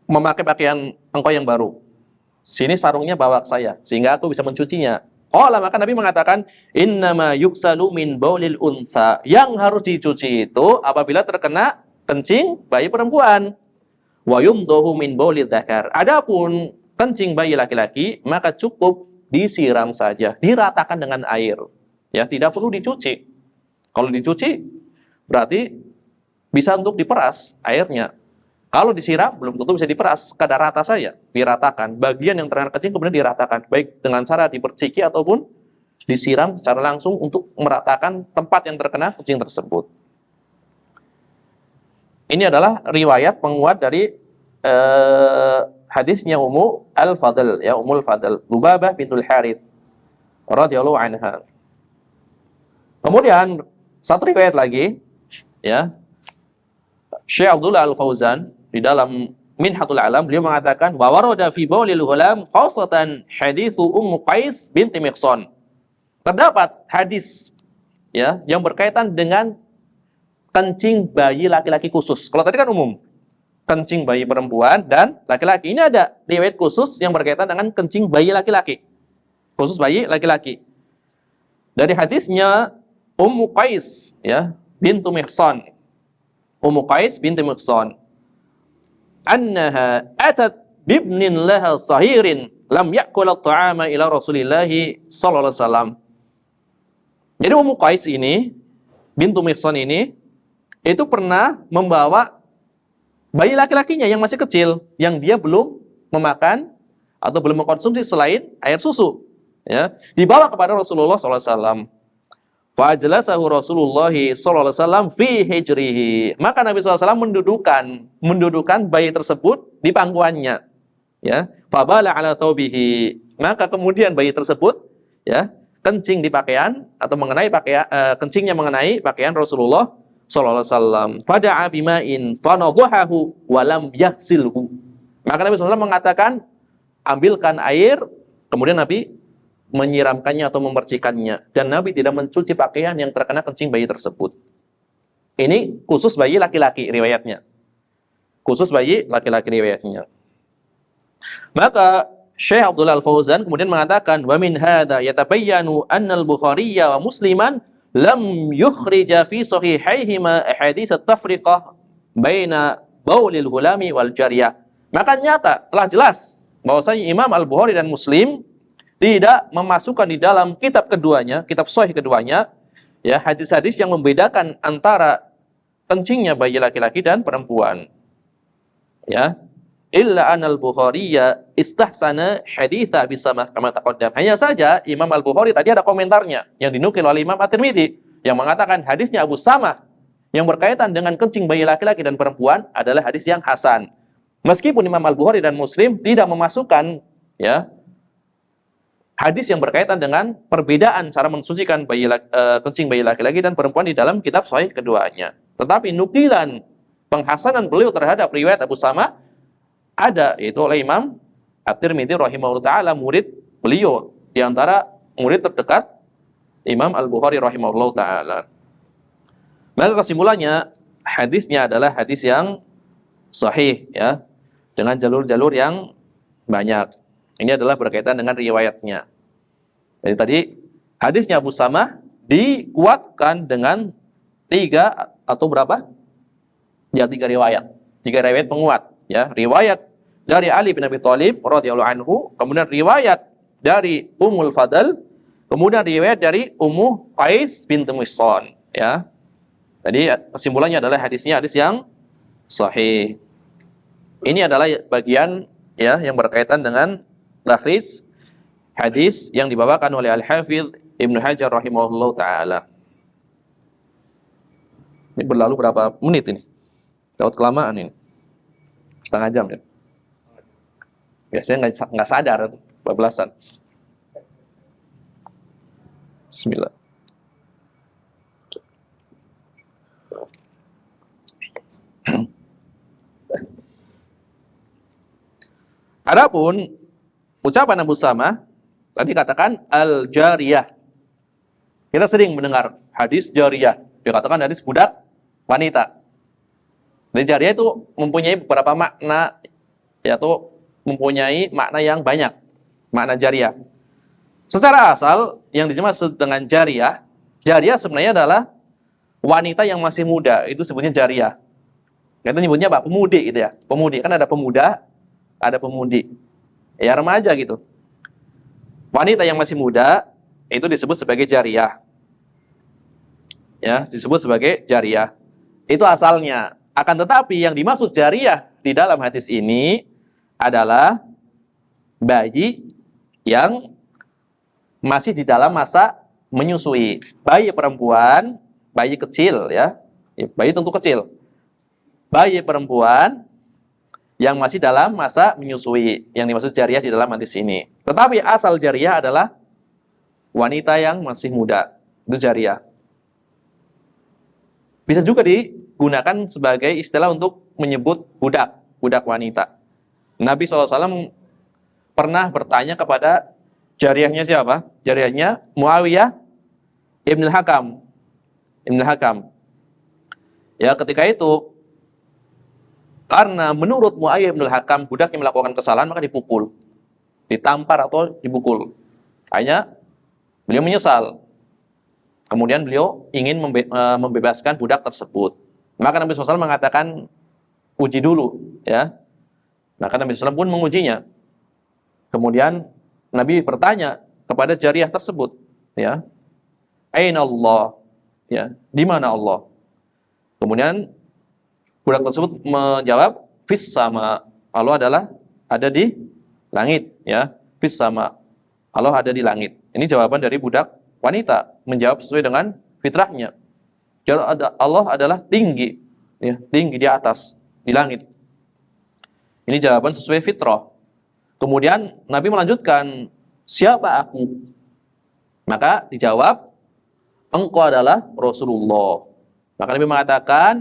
memakai pakaian engkau yang baru. Sini sarungnya bawa ke saya, sehingga aku bisa mencucinya. Maka Nabi mengatakan, innama yuksalu min baulil untha. Yang harus dicuci itu apabila terkena kencing bayi perempuan. Wa yumdahu min baulil dzakar. Adapun kencing bayi laki-laki, maka cukup disiram saja, diratakan dengan air. Ya, tidak perlu dicuci. Kalau dicuci berarti bisa untuk diperas airnya. Kalau disiram belum tentu bisa diperas, sekadar rata saja, diratakan. Bagian yang terkena kencing kemudian diratakan, baik dengan cara diperciki ataupun disiram secara langsung untuk meratakan tempat yang terkena kencing tersebut. Ini adalah riwayat penguat dari hadisnya Ummul Fadl, ya, Ummul Fadl, Lubabah bintul Harits radhiyallahu anha. Kemudian satu riwayat lagi, ya, Syekh Abdullah Al-Fauzan di dalam Minhatul Alam, beliau mengatakan wa warada fi baulil ghulam khassatan haditsu Ummu Qais binti Miqsan. Terdapat hadis, ya, yang berkaitan dengan kencing bayi laki-laki khusus. Kalau tadi kan umum, kencing bayi perempuan dan laki-laki. Ini ada riwayat khusus yang berkaitan dengan kencing bayi laki-laki, khusus bayi laki-laki. Dari hadisnya Ummu Qais, ya, bintu Miqsan. Ummu Qais binti Miqsan. Annaha atat bibnin laha sahirin lam ya'kul at-ta'ama ila Rasulillah sallallahu alaihi wasallam. Jadi Ummu Qais ini, bintu Miqsan ini, itu pernah membawa bayi laki-lakinya yang masih kecil, yang dia belum memakan atau belum mengkonsumsi selain air susu, ya, dibawa kepada Rasulullah SAW. Fajlasahu Rasulullah SAW fi hijrihi. Maka Nabi SAW mendudukan bayi tersebut di pangkuannya, ya. Fabala ala taubihi. Maka kemudian bayi tersebut, ya, kencing di pakaian atau mengenai pakaian, kencingnya mengenai pakaian Rasulullah sallallahu alaihi wasallam. Fada'a bima'in fanadhahu wa lam yaghsilhu. Maka Nabi SAW mengatakan, ambilkan air, kemudian Nabi menyiramkannya atau memercikannya, dan Nabi tidak mencuci pakaian yang terkena kencing bayi tersebut. Ini khusus bayi laki-laki riwayatnya. Khusus bayi laki-laki riwayatnya. Maka Syekh Abdullah Al-Fauzan kemudian mengatakan, wa min hadza yatabayyanu anna al-Bukhari wa Musliman lam yukhrija fi sahihaihima ahadits at-tafriqah baina baulil gulami wal jariyah. Maka nyata telah jelas bahwasanya Imam Al-Bukhari dan Muslim tidak memasukkan di dalam kitab keduanya, kitab sahih keduanya, ya, hadis-hadis yang membedakan antara kencingnya bayi laki-laki dan perempuan. Ya, illa anal Bukhariya istahsana haditha bisamah kama taqaddam. Hanya saja Imam Al-Bukhari tadi ada komentarnya yang dinukil oleh Imam At-Tirmidzi yang mengatakan hadisnya Abu Samah yang berkaitan dengan kencing bayi laki-laki dan perempuan adalah hadis yang hasan. Meskipun Imam Al-Bukhari dan Muslim tidak memasukkan, ya, hadis yang berkaitan dengan perbedaan cara mensucikan kencing bayi laki-laki dan perempuan di dalam kitab sahih keduanya. Tetapi nukilan penghasanan beliau terhadap riwayat Abu Sama ada, yaitu oleh Imam At-Tirmidzi rahimahullah ta'ala, murid beliau, di antara murid terdekat Imam Al-Bukhari rahimahullah ta'ala. Maka kesimpulannya, hadisnya adalah hadis yang sahih, ya, dengan jalur-jalur yang banyak. Ini adalah berkaitan dengan riwayatnya. Jadi tadi hadisnya Abu Samah dikuatkan dengan 3 atau berapa? Ya, 3 riwayat. 3 riwayat penguat, ya. Riwayat dari Ali bin Abi Thalib radhiyallahu anhu, kemudian riwayat dari Ummul Fadl, kemudian riwayat dari Ummu Qais binti Mihsan, ya. Jadi kesimpulannya adalah hadisnya hadis yang sahih. Ini adalah bagian, ya, yang berkaitan dengan takhrij hadis yang dibawakan oleh Al-Hafidz Ibnu Hajar rahimahullah ta'ala. Ini berlalu berapa menit ini? Takut kelamaan ini. Setengah jam, ya. Biasanya nggak sadar, bablasan. Bismillah. Adapun ucapan Abu Samah tadi katakan al-jariyah. Kita sering mendengar hadis jariyah, dikatakan hadis budak wanita. Dan jariyah itu mempunyai beberapa makna, yaitu mempunyai makna yang banyak. Makna jariyah. Secara asal yang dimaksud dengan jariyah, jariyah sebenarnya adalah wanita yang masih muda, itu sebutnya jariyah. Kita nyebutnya apa? Pemudi gitu ya. Pemudi, kan ada pemuda, ada pemudi. Ya, remaja gitu. Wanita yang masih muda itu disebut sebagai jariyah. Ya, disebut sebagai jariyah. Itu asalnya. Akan tetapi yang dimaksud jariyah di dalam hadis ini adalah bayi yang masih di dalam masa menyusui. Bayi perempuan, bayi kecil, ya. Bayi tentu kecil. Bayi perempuan yang masih dalam masa menyusui, yang dimaksud jariyah di dalam hadis ini. Tetapi asal jariyah adalah wanita yang masih muda, itu jariyah. Bisa juga digunakan sebagai istilah untuk menyebut budak, budak wanita. Nabi SAW pernah bertanya kepada jariyahnya siapa? Jariyahnya Muawiyah Ibn al-Hakam. Ibn al-Hakam. Ya, ketika itu karena menurut Muawiyah bin Al-Hakam budak yang melakukan kesalahan maka dipukul, ditampar atau dipukul. Akhirnya beliau menyesal. Kemudian beliau ingin membebaskan budak tersebut. Maka Nabi SAW mengatakan uji dulu, ya. Maka Nabi SAW pun mengujinya. Kemudian Nabi bertanya kepada jariyah tersebut, ya, Aina Allah, ya, di mana Allah? Kemudian budak tersebut menjawab, fis sama, Allah adalah ada di langit, ya. Fis sama, Allah ada di langit. Ini jawaban dari budak wanita, menjawab sesuai dengan fitrahnya. Allah adalah tinggi, ya, tinggi di atas, di langit. Ini jawaban sesuai fitrah. Kemudian Nabi melanjutkan, siapa aku? Maka dijawab, engkau adalah Rasulullah. Maka Nabi mengatakan,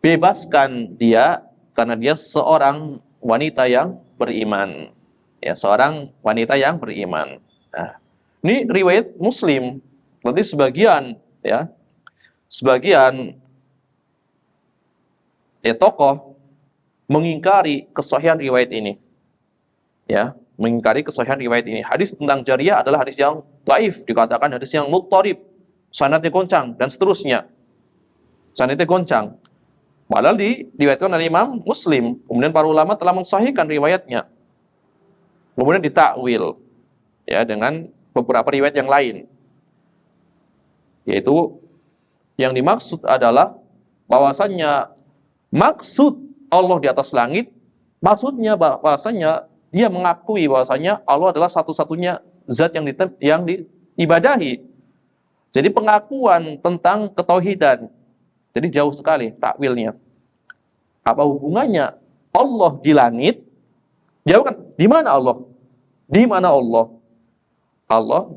bebaskan dia karena dia seorang wanita yang beriman. Ya, seorang wanita yang beriman. Nah, ini riwayat Muslim. Berarti sebagian, ya, sebagian tokoh mengingkari kesahihan riwayat ini. Ya, mengingkari kesahihan riwayat ini. Hadis tentang jariyah adalah hadis yang dhaif, dikatakan hadis yang muttarib, sanadnya goncang dan seterusnya. Sanadnya goncang. Padahal diriwayatkan oleh Imam Muslim. Kemudian para ulama telah mensahihkan riwayatnya. Kemudian ditakwil, ya, dengan beberapa riwayat yang lain. Yaitu yang dimaksud adalah bahwasannya maksud Allah di atas langit, maksudnya bahwasannya dia mengakui bahwasannya Allah adalah satu-satunya zat yang diibadahi. Jadi pengakuan tentang ketauhidan. Jadi jauh sekali takwilnya. Apa hubungannya Allah di langit? Jawab kan, di mana Allah? Di mana Allah? Allah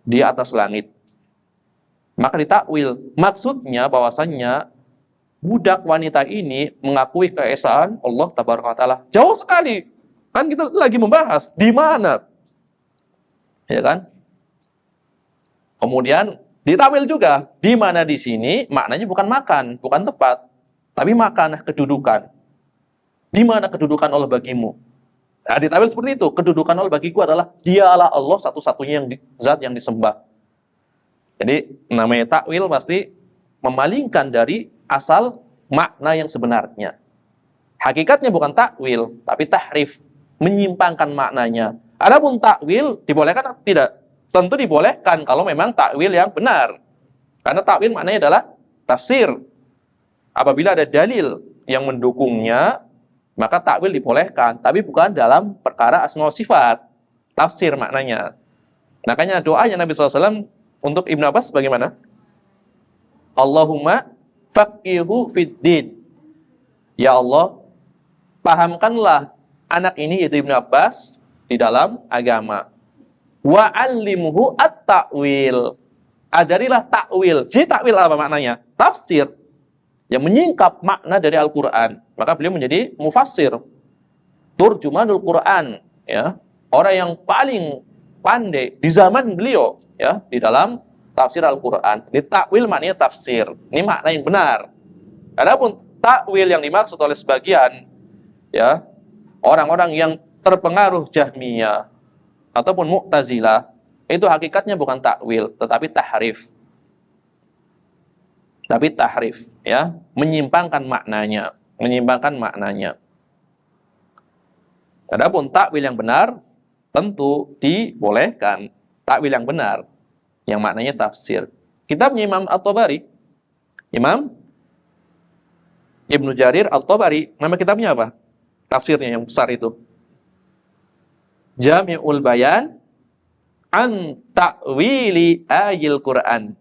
di atas langit. Maka ditakwil. Maksudnya bahwasannya budak wanita ini mengakui keesaan Allah Tabaraka wa Ta'ala. Jauh sekali. Kan kita lagi membahas di mana. Ya kan? Kemudian ditakwil juga. Di mana di sini maknanya bukan makan, bukan tempat, tapi makan, kedudukan. Di mana kedudukan Allah bagimu? Nah, ditakwil seperti itu. Kedudukan Allah bagiku adalah dialah Allah satu-satunya zat yang disembah. Jadi namanya takwil pasti memalingkan dari asal makna yang sebenarnya. Hakikatnya bukan takwil, tapi tahrif, menyimpangkan maknanya. Adapun takwil dibolehkan atau tidak? Tentu dibolehkan kalau memang takwil yang benar. Karena takwil maknanya adalah tafsir. Apabila ada dalil yang mendukungnya, maka takwil dibolehkan, tapi bukan dalam perkara asma wa sifat. Tafsir maknanya. Makanya doanya Nabi SAW untuk Ibnu Abbas bagaimana? Allahumma faqihu fid din. Ya Allah, pahamkanlah anak ini yaitu Ibnu Abbas di dalam agama. Wa 'allimhu at-ta'wil. Ajarilah takwil. Jadi takwil apa maknanya? Tafsir yang menyingkap makna dari Al-Qur'an. Maka beliau menjadi mufassir. Turjumanul Qur'an, ya. Orang yang paling pandai di zaman beliau, ya, di dalam tafsir Al-Qur'an. Ini takwil maknanya tafsir. Ini makna yang benar. Adapun takwil yang dimaksud oleh sebagian, ya, orang-orang yang terpengaruh Jahmiyah ataupun Mu'tazilah, itu hakikatnya bukan takwil, tetapi tahrif. Tapi tahrif, ya, menyimpangkan maknanya, menyimpangkan maknanya. Adapun takwil yang benar tentu dibolehkan. Takwil yang benar yang maknanya tafsir. Kitabnya Imam At-Tabari, Imam Ibnu Jarir At-Tabari, nama kitabnya apa? Tafsirnya yang besar itu. Jami'ul Bayan an ta'wili ayil Qur'an.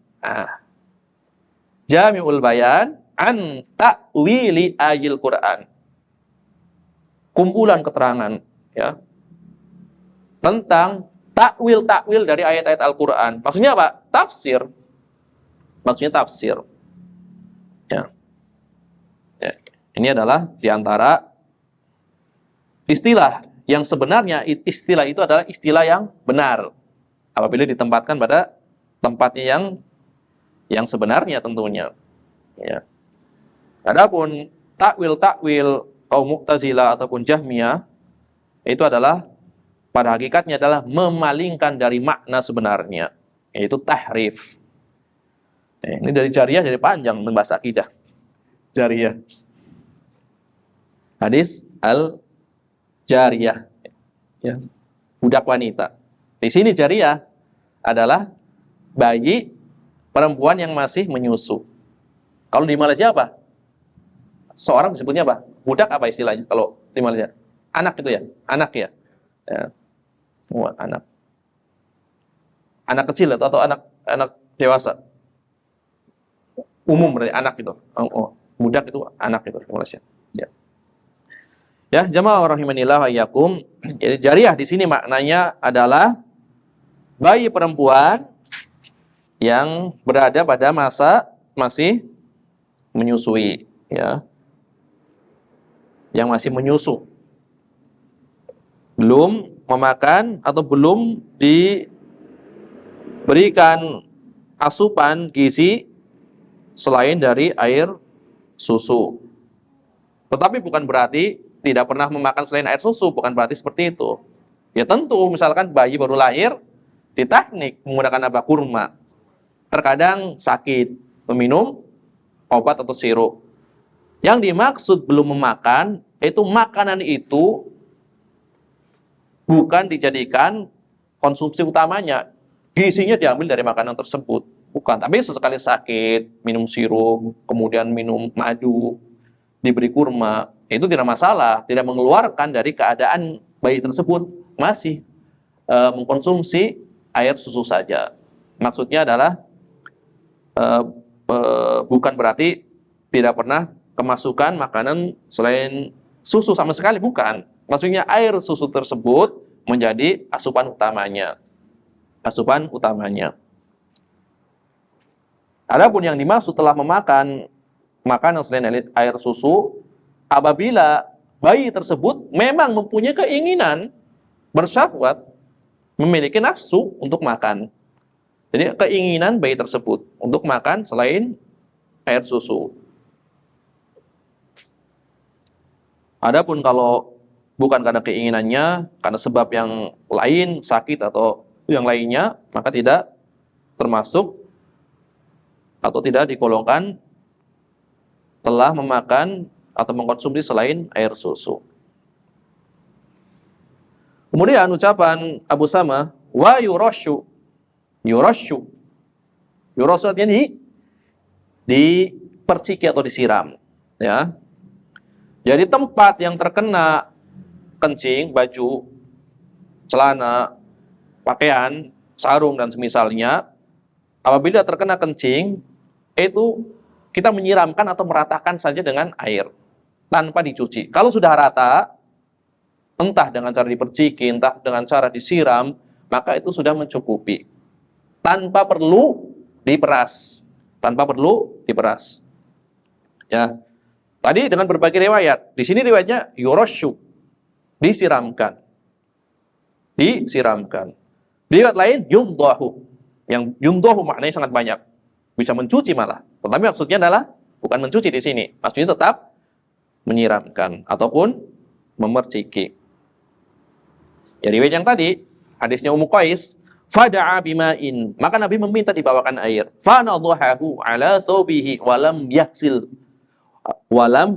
Jami'ul Bayan an ta'wili ayil Qur'an. Kumpulan keterangan, ya, tentang takwil-takwil dari ayat-ayat Al-Qur'an. Maksudnya apa? Tafsir. Maksudnya tafsir. Ya. Ya. Ini adalah diantara istilah yang sebenarnya istilah itu adalah istilah yang benar apabila ditempatkan pada tempatnya yang sebenarnya tentunya. Ya. Adapun takwil-takwil kaum Mu'tazilah ataupun Jahmiyah itu adalah pada hakikatnya adalah memalingkan dari makna sebenarnya, yaitu tahrif. Ini dari Jariyah jadi panjang membahas akidah. Jariyah. Hadis Al-Jariyah. Ya. Budak wanita. Di sini Jariyah adalah bayi perempuan yang masih menyusu. Kalau di Malaysia apa? Seorang disebutnya apa? Budak apa istilahnya kalau di Malaysia? Anak itu ya? Anak ya? Ya. Semua anak. Anak kecil atau anak dewasa? Umum berarti anak itu. Budak itu anak itu di Malaysia. Ya. Ya, jamaah rahimanillah wa iyyakum. Jadi jariyah di sini maknanya adalah bayi perempuan yang berada pada masa masih menyusui, ya. Yang masih menyusu. Belum memakan atau belum diberikan asupan gizi selain dari air susu. Tetapi bukan berarti tidak pernah memakan selain air susu, bukan berarti seperti itu. Ya tentu, misalkan bayi baru lahir, diteknik menggunakan apa? Kurma. Terkadang sakit, meminum obat atau sirup. Yang dimaksud belum memakan, itu makanan itu bukan dijadikan konsumsi utamanya. Gizinya diambil dari makanan tersebut. Bukan, tapi sesekali sakit, minum sirup, kemudian minum madu, diberi kurma, itu tidak masalah, tidak mengeluarkan dari keadaan bayi tersebut, masih mengkonsumsi air susu saja. Maksudnya adalah bukan berarti tidak pernah kemasukan makanan selain susu sama sekali, bukan. Maksudnya air susu tersebut menjadi asupan utamanya. asupan utamanya. Adapun yang dimaksud telah memakan makanan selain air susu, apabila bayi tersebut memang mempunyai keinginan bersyahwat, memiliki nafsu untuk makan. Jadi keinginan bayi tersebut untuk makan selain air susu. Adapun kalau bukan karena keinginannya, karena sebab yang lain, sakit atau yang lainnya, maka tidak termasuk atau tidak digolongkan telah memakan atau mengkonsumsi selain air susu. Kemudian ucapan Abu Sama, wa yurashu. Yurashu. Yurashu artinya diperciki atau disiram, ya. Jadi tempat yang terkena kencing, baju, celana, pakaian, sarung dan semisalnya, apabila terkena kencing, itu kita menyiramkan atau meratakan saja dengan air tanpa dicuci. Kalau sudah rata, entah dengan cara diperciki, entah dengan cara disiram, maka itu sudah mencukupi. Tanpa perlu diperas. Tanpa perlu diperas. Ya. Tadi dengan berbagai riwayat. Di sini riwayatnya yurashu. Disiramkan. Disiramkan. Di riwayat lain yumdahu. Yang yumdahu maknanya sangat banyak. Bisa mencuci malah. Tetapi maksudnya adalah bukan mencuci di sini. Maksudnya tetap menyiramkan ataupun memerciki. Ya, riwayat yang tadi, hadisnya Ummu Qais, fada'a bima'in, maka Nabi meminta dibawakan air. Fanadhahu ala thawbihi walam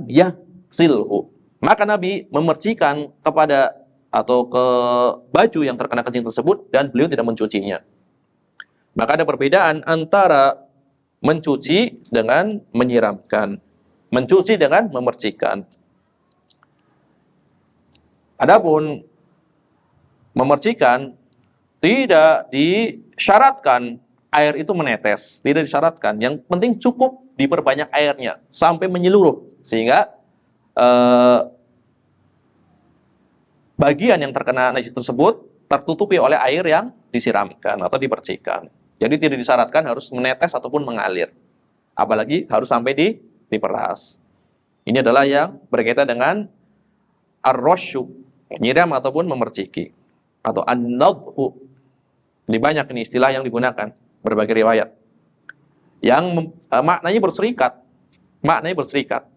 yahsilhu. Maka Nabi memercikan kepada atau ke baju yang terkena kencing tersebut dan beliau tidak mencucinya. Maka ada perbedaan antara mencuci dengan menyiramkan, mencuci dengan memercikan. Adapun memercikan tidak disyaratkan air itu menetes, tidak disyaratkan. Yang penting cukup diperbanyak airnya sampai menyeluruh sehingga bagian yang terkena najis tersebut tertutupi oleh air yang disiramkan atau dipercikan. Jadi tidak disyaratkan harus menetes ataupun mengalir. Apalagi harus sampai diperas. Ini adalah yang berkaitan dengan ar-rasyu, nyiram ataupun memerciki, atau an-nadhu. Ini banyak ini istilah yang digunakan, berbagai riwayat. Yang maknanya berserikat. Maknanya berserikat.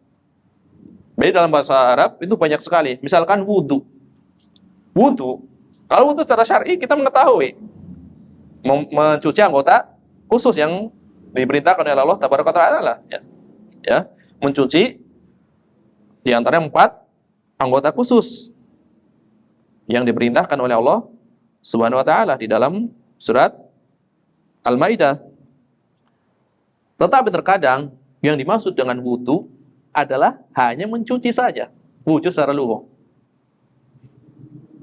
Jadi dalam bahasa Arab itu banyak sekali. Misalkan wudu. Wudu. Kalau wudu secara syar'i kita mengetahui mencuci anggota khusus yang diperintahkan oleh Allah Tabaraka Ta'ala, ya. Mencuci di antara 4 anggota khusus yang diperintahkan oleh Allah Subhanahu wa taala di dalam surat Al-Maidah. Tetapi terkadang yang dimaksud dengan wudu adalah hanya mencuci saja, wudu secara lughah.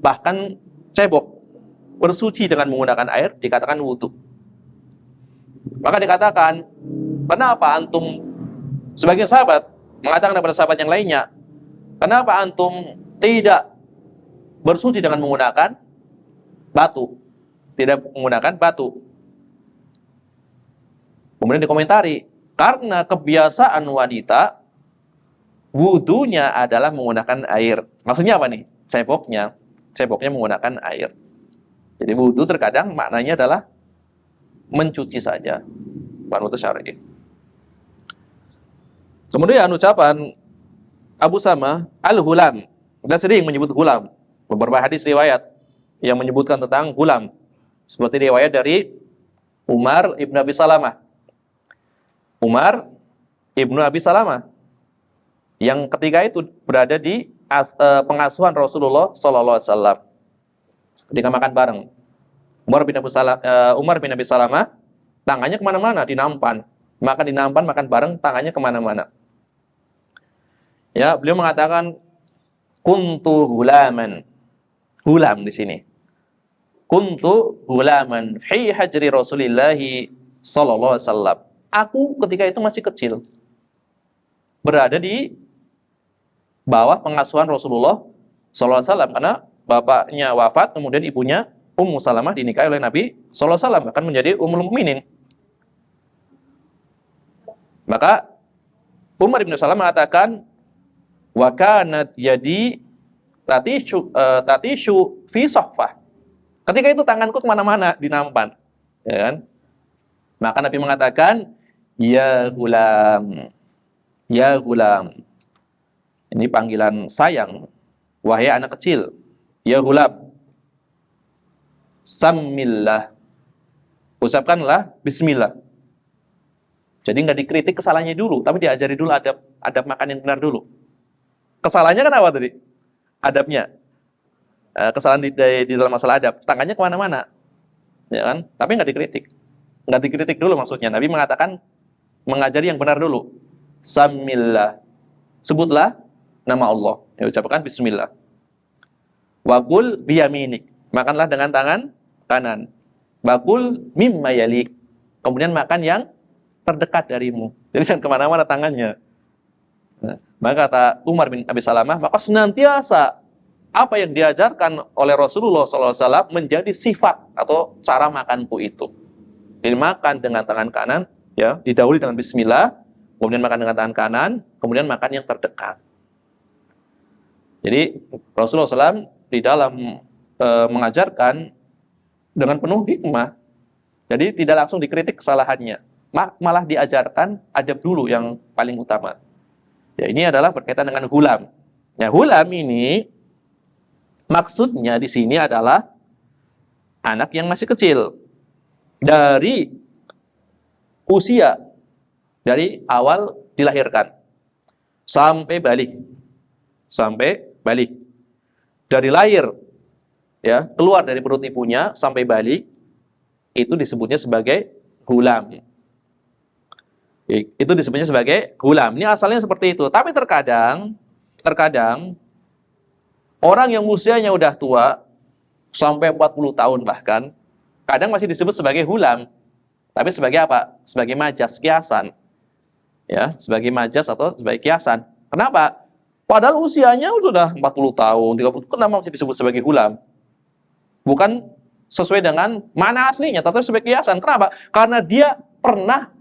Bahkan cebok, bersuci dengan menggunakan air dikatakan wudu. Maka dikatakan, kenapa antum sebagian sahabat mengatakan kepada sahabat yang lainnya, kenapa antum tidak bersuci dengan menggunakan batu, tidak menggunakan batu? Kemudian dikomentari, karena kebiasaan wanita wudunya adalah menggunakan air. Maksudnya apa nih? Ceboknya menggunakan air. Jadi wudu terkadang maknanya adalah mencuci saja, bukan wudu syar'i. Kemudian ucapan Abu Sama al-Hulam, dan sering menyebut hulam. Beberapa hadis riwayat yang menyebutkan tentang hulam, seperti riwayat dari Umar ibn Abi Salamah. Umar ibn Abi Salamah yang ketika itu berada di pengasuhan Rasulullah SAW. Ketika makan bareng, Umar bin Abi Salamah tangannya kemana-mana, dinampan. Maka dinampan makan bareng, tangannya kemana-mana. Ya, beliau mengatakan kuntu hulaman. Hulam di sini. Kuntu hulaman fi hajri Rasulillah sallallahu alaihi wasallam. Aku ketika itu masih kecil. Berada di bawah pengasuhan Rasulullah sallallahu alaihi wasallam karena bapaknya wafat, kemudian ibunya Ummu Salamah dinikahi oleh Nabi sallallahu alaihi wasallam akan menjadi ummul mukminin. Maka Umar bin Salam mengatakan, wa kanat yadi tatishu fi sohfah. Ketika itu tanganku kemana-mana dinampan, ya kan? Maka Nabi mengatakan, ya gulam, ya gulam. Ini panggilan sayang, wahai anak kecil, ya gulam. Sammillah, ucapkanlah bismillah. Jadi nggak dikritik kesalahannya dulu, tapi diajari dulu adab makan yang benar dulu. Kesalahannya kan apa tadi? Adabnya. Kesalahan di dalam masalah adab, tangannya kemana-mana, ya kan? Tapi nggak dikritik dulu maksudnya. Nabi mengatakan mengajari yang benar dulu. Sammillah, sebutlah nama Allah, ya, ucapkan bismillah. Wakul biyaminik, makanlah dengan tangan kanan. Bakul mimma yalik, kemudian makan yang terdekat darimu. Jadi jangan kemana-mana tangannya. Nah, maka kata Umar bin Abi Salamah, maka senantiasa apa yang diajarkan oleh Rasulullah SAW menjadi sifat atau cara makanku itu. Jadi makan dengan tangan kanan, ya, didahului dengan bismillah, kemudian makan dengan tangan kanan, kemudian makan yang terdekat. Jadi Rasulullah SAW di dalam mengajarkan dengan penuh hikmah. Jadi tidak langsung dikritik kesalahannya, malah diajarkan adab dulu yang paling utama. Ya, ini adalah berkaitan dengan hulam. Ya, hulam ini maksudnya di sini adalah anak yang masih kecil. Dari usia, dari awal dilahirkan sampai balik. Sampai balik. Dari lahir, ya, keluar dari perut ibunya sampai balik, itu disebutnya sebagai hulam. Itu disebutnya sebagai hulam. Ini asalnya seperti itu. Tapi terkadang orang yang usianya udah tua sampai 40 tahun bahkan, kadang masih disebut sebagai hulam. Tapi sebagai apa? Sebagai majas, kiasan. Ya, sebagai majas atau sebagai kiasan. Kenapa? Padahal usianya sudah 40 tahun, 30 tahun, kenapa masih disebut sebagai hulam? Bukan sesuai dengan mana aslinya, tetapi sebagai kiasan. Kenapa? Karena dia pernah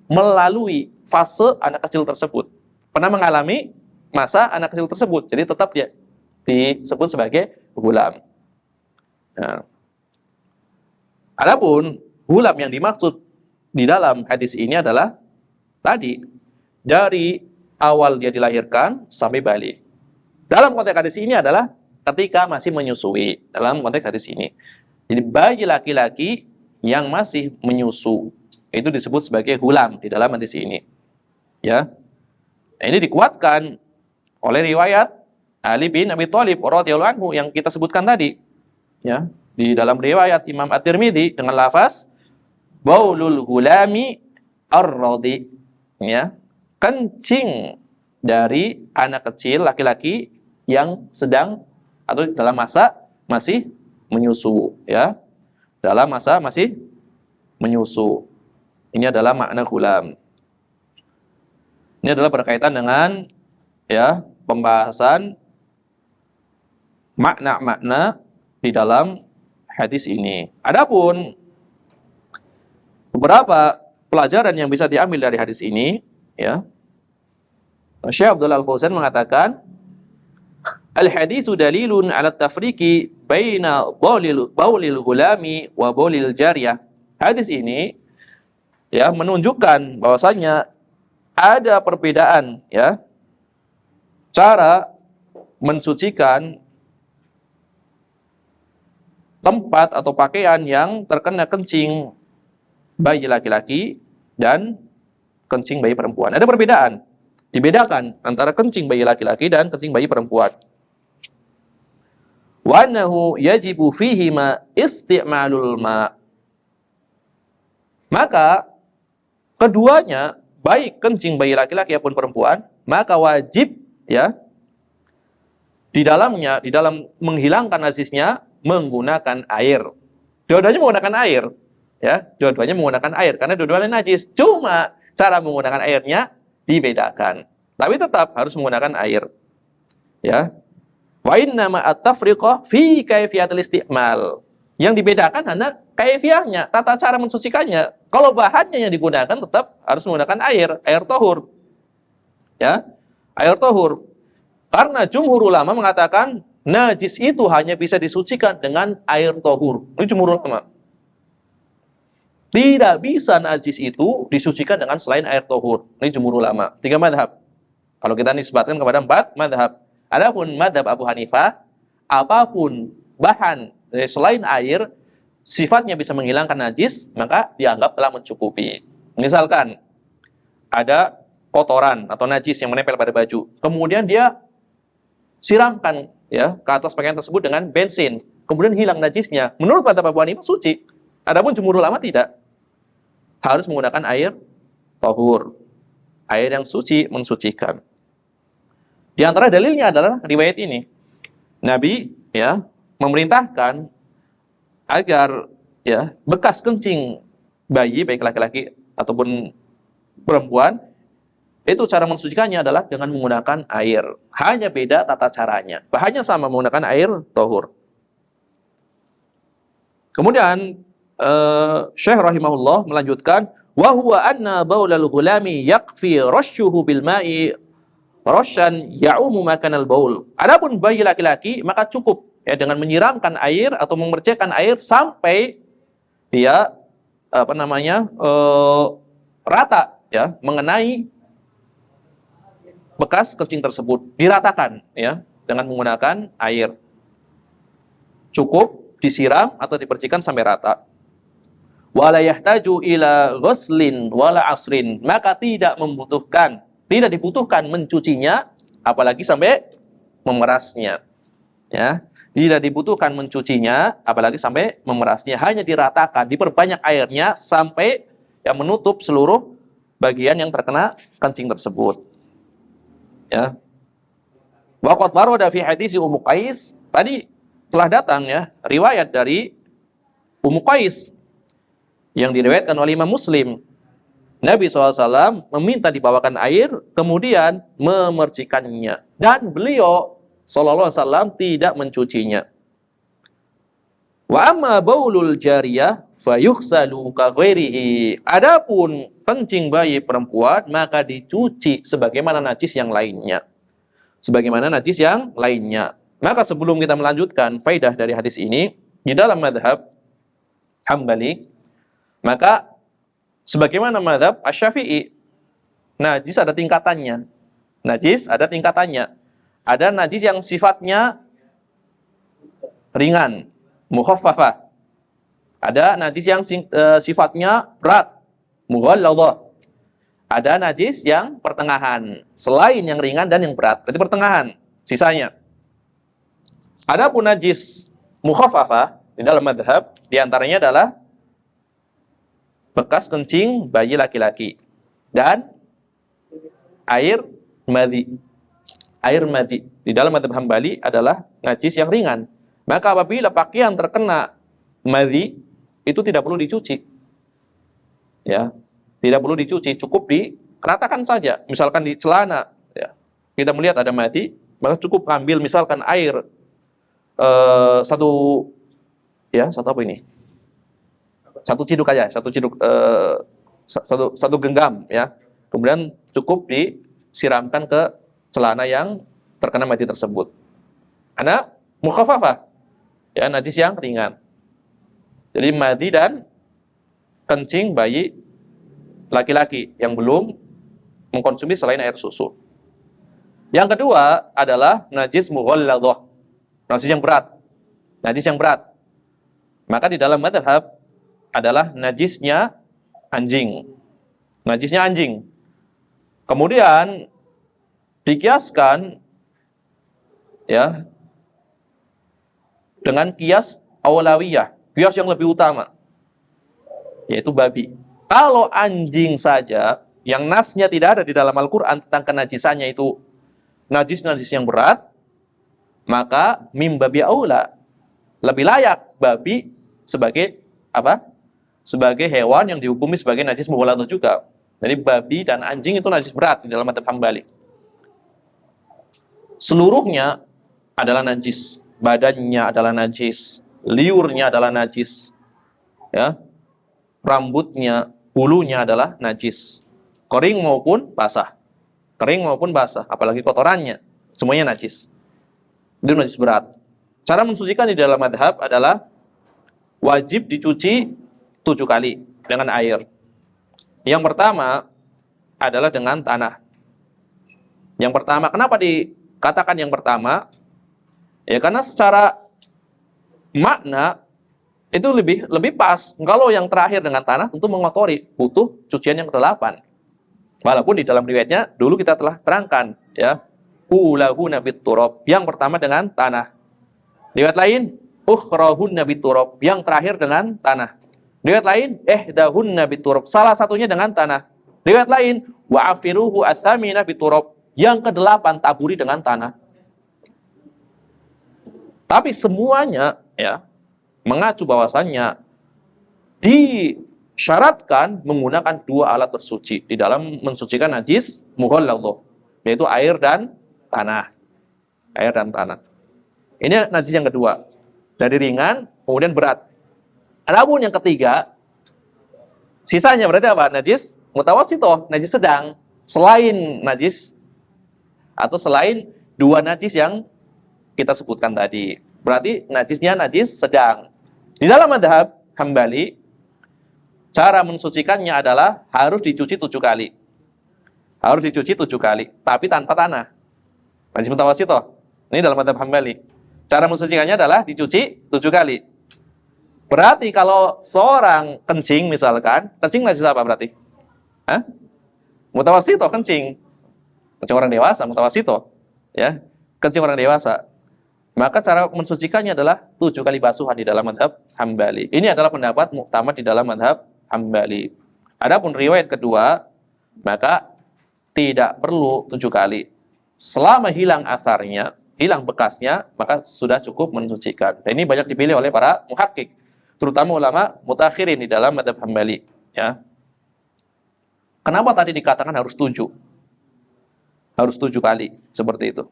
melalui fase anak kecil tersebut, pernah mengalami masa anak kecil tersebut, jadi tetap dia disebut sebagai hulam. Nah, adapun hulam yang dimaksud di dalam hadis ini adalah tadi dari awal dia dilahirkan sampai balik. Dalam konteks hadis ini adalah ketika masih menyusui. Dalam konteks hadis ini, jadi bayi laki-laki yang masih menyusu itu disebut sebagai hulam di dalam hadis ini. Ya. Nah, ini dikuatkan oleh riwayat Ali bin Abi Thalib radhiyallahu anhu yang kita sebutkan tadi. Ya, di dalam riwayat Imam At-Tirmidzi dengan lafaz baulul hulami ar-radhi. Ya. Kencing dari anak kecil laki-laki yang sedang atau dalam masa masih menyusu, ya. Dalam masa masih menyusu. Ini adalah makna hulam. Ini adalah berkaitan dengan, ya, pembahasan makna-makna di dalam hadis ini. Adapun beberapa pelajaran yang bisa diambil dari hadis ini, ya. Syekh Abdullah Al-Fauzan mengatakan, al-hadisu dalilun 'ala tafriqi baina baulil gulami wa baulil jariyah. Hadis ini, ya, menunjukkan bahwasanya ada perbedaan, ya, cara mensucikan tempat atau pakaian yang terkena kencing bayi laki-laki dan kencing bayi perempuan. Ada perbedaan. Dibedakan antara kencing bayi laki-laki dan kencing bayi perempuan. Wa annahu yajibu fihi ma isti'malul ma. Maka keduanya, baik kencing bayi laki-laki maupun perempuan, maka wajib, ya, di dalamnya, di dalam menghilangkan najisnya menggunakan air. Dua-duanya menggunakan air, ya, dua-duanya menggunakan air karena dua-duanya najis. Cuma cara menggunakan airnya dibedakan. Tapi tetap harus menggunakan air. Ya. Wa inna ma at-tafriqah fi kaifiyatil isti'mal. Yang dibedakan hanya kaifiahnya, tata cara mensucikannya. Kalau bahannya yang digunakan tetap harus menggunakan air tohur. Ya, air tohur. Karena jumhur ulama mengatakan najis itu hanya bisa disucikan dengan air tohur. Ini jumhur ulama. Tidak bisa najis itu disucikan dengan selain air tohur. Ini jumhur ulama. 3 madhab. Kalau kita nisbatkan kepada 4 madhab. Adapun madhab Abu Hanifah, apapun bahan selain air, sifatnya bisa menghilangkan najis, maka dianggap telah mencukupi. Misalkan, ada kotoran atau najis yang menempel pada baju. Kemudian dia siramkan ya ke atas pakaian tersebut dengan bensin. Kemudian hilang najisnya. Menurut madhab Abu Hanifah suci. Adapun jumhur ulama tidak. Harus menggunakan air tahur. Air yang suci mensucikan. Di antara dalilnya adalah riwayat ini. Nabi ya memerintahkan agar ya bekas kencing bayi baik laki-laki ataupun perempuan itu cara mensucikannya adalah dengan menggunakan air. Hanya beda tata caranya. Bahannya sama menggunakan air tahur. Kemudian Syekh rahimahullah melanjutkan wa huwa anna baulal ghulami yakfi rashuhu bil ma'i rasyan ya'umu makanal baul. Adapun bayi laki-laki maka cukup ya dengan menyiramkan air atau memercikan air sampai dia rata ya mengenai bekas kencing tersebut, diratakan ya dengan menggunakan air. Cukup disiram atau dipercikan sampai rata. Wala yahtaju ila ghuslin wala asrin, maka tidak dibutuhkan mencucinya apalagi sampai memerasnya. Ya, tidak dibutuhkan mencucinya apalagi sampai memerasnya, hanya diratakan, diperbanyak airnya sampai yang menutup seluruh bagian yang terkena kencing tersebut. Ya. Waqad warada fi hadis Ummu Qais, tadi telah datang ya riwayat dari Ummu Qais yang diriwayatkan oleh Imam Muslim. Nabi SAW meminta dibawakan air, kemudian memercikannya. Dan beliau SAW tidak mencucinya. Wa amma baulul jariyah fayuhsalu ka ghairihi. Adapun kencing bayi perempuan maka dicuci sebagaimana najis yang lainnya. Sebagaimana najis yang lainnya. Maka sebelum kita melanjutkan faidah dari hadis ini, di dalam madhab Hambali, maka sebagaimana madhab Asy-Syafi'i, najis ada tingkatannya. Najis ada tingkatannya. Ada najis yang sifatnya ringan, mukhaffafah. Ada najis yang sifatnya berat, mughalladhah. Ada najis yang pertengahan, selain yang ringan dan yang berat, berarti pertengahan sisanya. Adapun najis mukhaffafah di dalam madhab, di antaranya adalah bekas kencing bayi laki-laki dan air madhi. Air madhi di dalam madhab Hambali adalah najis yang ringan. Maka apabila pakaian terkena madhi, itu tidak perlu dicuci. Ya, tidak perlu dicuci, cukup diratakan saja. Misalkan di celana, ya, kita melihat ada madhi, maka cukup ambil misalkan air satu satu genggam ya. Kemudian cukup disiramkan ke celana yang terkena madhi tersebut. Karena mukhaffafah, ya, najis yang ringan. Jadi madhi dan kencing bayi laki-laki yang belum mengkonsumsi selain air susu. Yang kedua adalah najis mughalladhah, najis yang berat. Najis yang berat. Maka di dalam madhab adalah najisnya anjing. Najisnya anjing. Kemudian dikiaskan ya dengan kias awlawiyah, kias yang lebih utama, yaitu babi. Kalau anjing saja yang nasnya tidak ada di dalam Al-Qur'an tentang kenajisannya itu najis-najis yang berat, maka mim babi aula, lebih layak babi sebagai apa? Sebagai hewan yang dihukumi sebagai najis mughalladhah juga. Jadi babi dan anjing itu najis berat di dalam madhab Hambali. Seluruhnya adalah najis, badannya adalah najis, liurnya adalah najis. Ya. Rambutnya, bulunya adalah najis. Kering maupun basah. Kering maupun basah, apalagi kotorannya, semuanya najis. Itu najis berat. Cara mensucikan di dalam madhab adalah wajib dicuci 7 kali dengan air. Yang pertama adalah dengan tanah. Yang pertama, kenapa dikatakan yang pertama? Ya karena secara makna itu lebih pas. Kalau yang terakhir dengan tanah tentu mengotori, butuh cucian yang ke-8. Walaupun di dalam riwayatnya dulu kita telah terangkan, ya. Ulahunna bit-turab, yang pertama dengan tanah. Riwayat lain, ukhrahunna bit-turab, yang terakhir dengan tanah. Riwayat lain, ihdahunna bit-turab, salah satunya dengan tanah. Riwayat lain, wa'afiruhu atsamina bit-turab, yang ke-8 taburi dengan tanah. Tapi semuanya ya mengacu bahwasannya disyaratkan menggunakan 2 alat bersuci di dalam mensucikan najis mughalladzah, yaitu air dan tanah. Air dan tanah. Ini najis yang kedua. Dari ringan kemudian berat. Adapun yang ketiga, sisanya berarti apa? Najis mutawassithah, najis sedang. Selain najis atau selain 2 najis yang kita sebutkan tadi. Berarti najisnya najis sedang. Di dalam madhab Hambali, cara mensucikannya adalah harus dicuci 7 kali. Harus dicuci 7 kali, tapi tanpa tanah. Najis mutawassithah. Ini dalam madhab Hambali. Cara mensucikannya adalah dicuci 7 kali. Berarti kalau seorang kencing misalkan, kencing najis apa berarti? Hah? Mutawassithah kencing. Kencing orang dewasa, mutawassithah. Ya, kencing orang dewasa. Maka cara mensucikannya adalah 7 kali basuhan di dalam madhab Hambali. Ini adalah pendapat muktamad di dalam madhab Hambali. Adapun riwayat kedua, maka tidak perlu 7 kali. Selama hilang asarnya, hilang bekasnya, maka sudah cukup mensucikan. Dan ini banyak dipilih oleh para muhakkik, terutama ulama mutakhirin di dalam madhab Hambali. Ya. Kenapa tadi dikatakan harus 7? Harus 7 kali, seperti itu.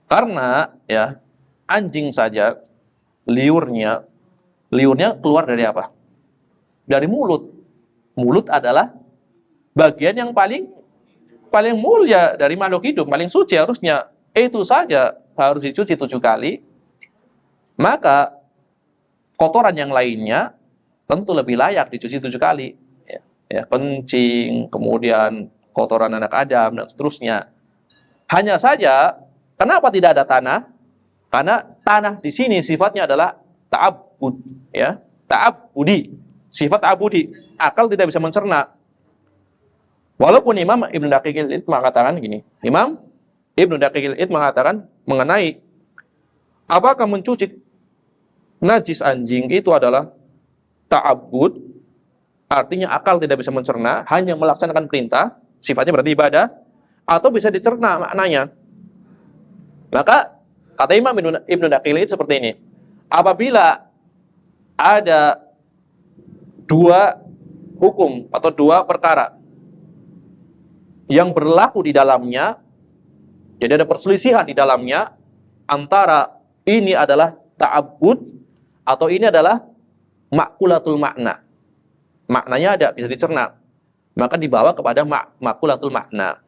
Karena ya anjing saja liurnya keluar dari apa? Dari mulut. Mulut adalah bagian yang paling mulia dari makhluk hidup, paling suci harusnya. Itu saja harus dicuci 7 kali. Maka kotoran yang lainnya tentu lebih layak dicuci 7 kali. Ya, kencing, kemudian kotoran anak Adam dan seterusnya. Hanya saja kenapa tidak ada tanah? Karena tanah di sini sifatnya adalah ta'abbud, ya, ta'abbudi, sifat ta'abbudi. Akal tidak bisa mencerna. Walaupun Imam Ibnu Daqiqil Id mengatakan gini, Imam Ibnu Daqiqil Id mengatakan mengenai apakah mencuci najis anjing itu adalah ta'abbud, artinya akal tidak bisa mencerna, hanya melaksanakan perintah, sifatnya berarti ibadah, atau bisa dicerna maknanya. Maka kata Imam Ibnu Daqiqil Id seperti ini. Apabila ada 2 hukum atau 2 perkara yang berlaku di dalamnya, jadi ada perselisihan di dalamnya antara ini adalah ta'abbud atau ini adalah makulatul makna. Maknanya ada, bisa dicerna. Maka dibawa kepada makulatul makna.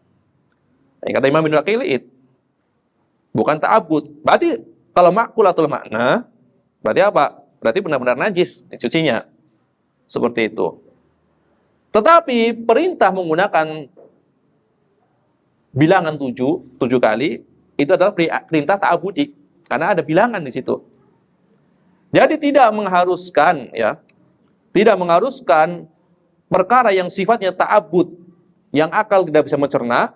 Kata Imam Ibnu Daqiqil Id, bukan ta'abbud. Berarti kalau makulatul makna, berarti apa? Berarti benar-benar najis cucinya. Seperti itu. Tetapi perintah menggunakan bilangan 7 kali, itu adalah perintah ta'abbudi. Karena ada bilangan di situ. Jadi tidak mengharuskan, ya, tidak mengharuskan perkara yang sifatnya ta'abbud, yang akal tidak bisa mencerna,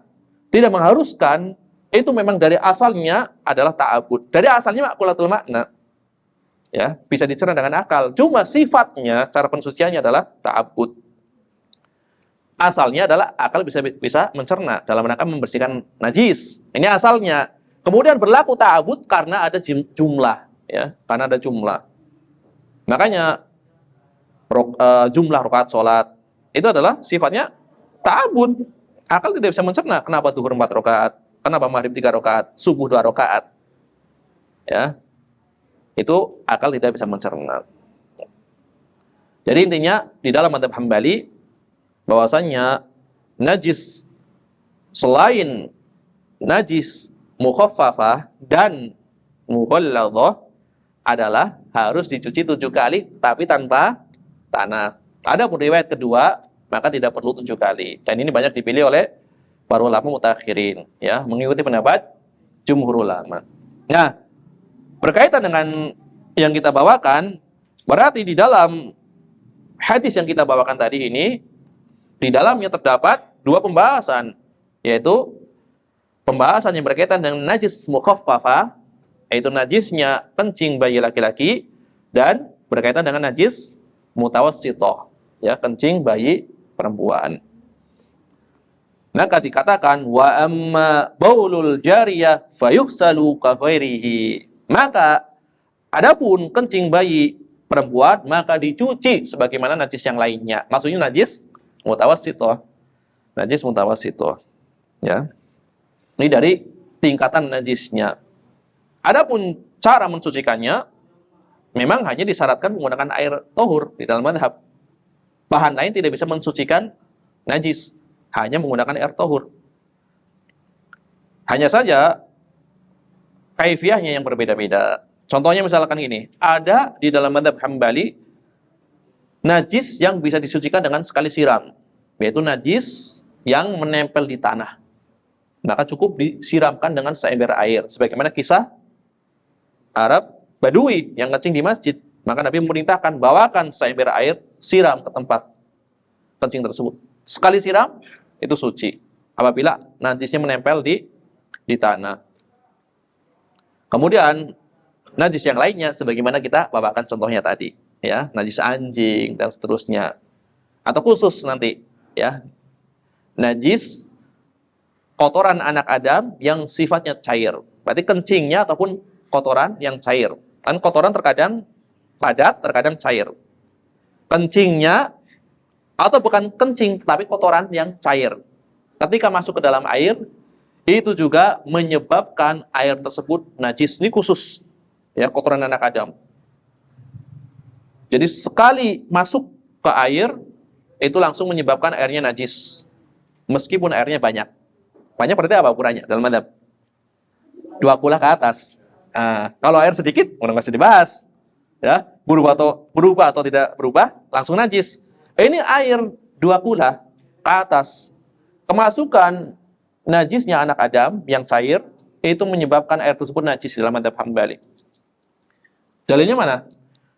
tidak mengharuskan. Itu memang dari asalnya adalah ta'abbud. Dari asalnya makulatul makna. Ya, bisa dicerna dengan akal. Cuma sifatnya, cara pensuciannya adalah ta'abbud. Asalnya adalah akal bisa mencerna dalam rangka membersihkan najis. Ini asalnya. Kemudian berlaku ta'abbud karena ada jumlah, ya, karena ada jumlah. Makanya jumlah rakaat salat itu adalah sifatnya ta'abbud. Akal tidak bisa mencerna kenapa zuhur 4 rakaat. Kenapa maghrib 3 rakaat, subuh 2 rakaat? Ya. itu akal tidak bisa mencerna. Jadi intinya di dalam mazhab Hambali bahwasannya najis selain najis mukhaffafah dan mughalladhah adalah harus dicuci 7 kali tapi tanpa tanah. Adapun riwayat kedua maka tidak perlu 7 kali. Dan ini banyak dipilih oleh para ulama mutakhirin, ya, mengikuti pendapat jumhur ulama. Nah, berkaitan dengan yang kita bawakan, berarti di dalam hadis yang kita bawakan tadi ini, di dalamnya terdapat 2 pembahasan, yaitu pembahasan yang berkaitan dengan najis mukhaffafah, yaitu najisnya kencing bayi laki-laki, dan berkaitan dengan najis mutawassithah, ya, kencing bayi perempuan. Maka dikatakan wa amma baulul jariyah fayughsalu ka ghairihi. Maka adapun kencing bayi perempuan maka dicuci sebagaimana najis yang lainnya. Maksudnya najis mutawassithah. Najis mutawassithah, ya. Ini dari tingkatan najisnya. Adapun cara mensucikannya memang hanya disyaratkan menggunakan air tahur di dalam mazhab. Bahan lain tidak bisa mensucikan najis, hanya menggunakan air tahur. Hanya saja kaifiyahnya yang berbeda-beda. Contohnya misalkan ini, ada di dalam mazhab Hambali najis yang bisa disucikan dengan sekali siram, yaitu najis yang menempel di tanah. Maka cukup disiramkan dengan seember air, sebagaimana kisah Arab Badui yang kencing di masjid. Maka Nabi memerintahkan bawakan seember air, siram ke tempat kencing tersebut. Sekali siram itu suci apabila najisnya menempel di tanah. Kemudian najis yang lainnya sebagaimana kita bawakan contohnya tadi, ya, najis anjing dan seterusnya. Atau khusus nanti, ya, najis kotoran anak Adam yang sifatnya cair. Berarti kencingnya ataupun kotoran yang cair. Kan kotoran terkadang padat, terkadang cair. Kencingnya atau bukan kencing, tapi kotoran yang cair. Ketika masuk ke dalam air, itu juga menyebabkan air tersebut najis. Ini khusus, ya, kotoran anak Adam. Jadi sekali masuk ke air, itu langsung menyebabkan airnya najis. Meskipun airnya banyak. Banyak berarti apa ukurannya dalam mazhab? 2 kula ke atas. Nah, kalau air sedikit, udah nggak usah dibahas. Ya, berubah atau tidak berubah, langsung najis. Ini air 2 kula ke atas. Kemasukan najisnya anak Adam yang cair, itu menyebabkan air tersebut najis dalam mazhab Hambali. Dalilnya mana?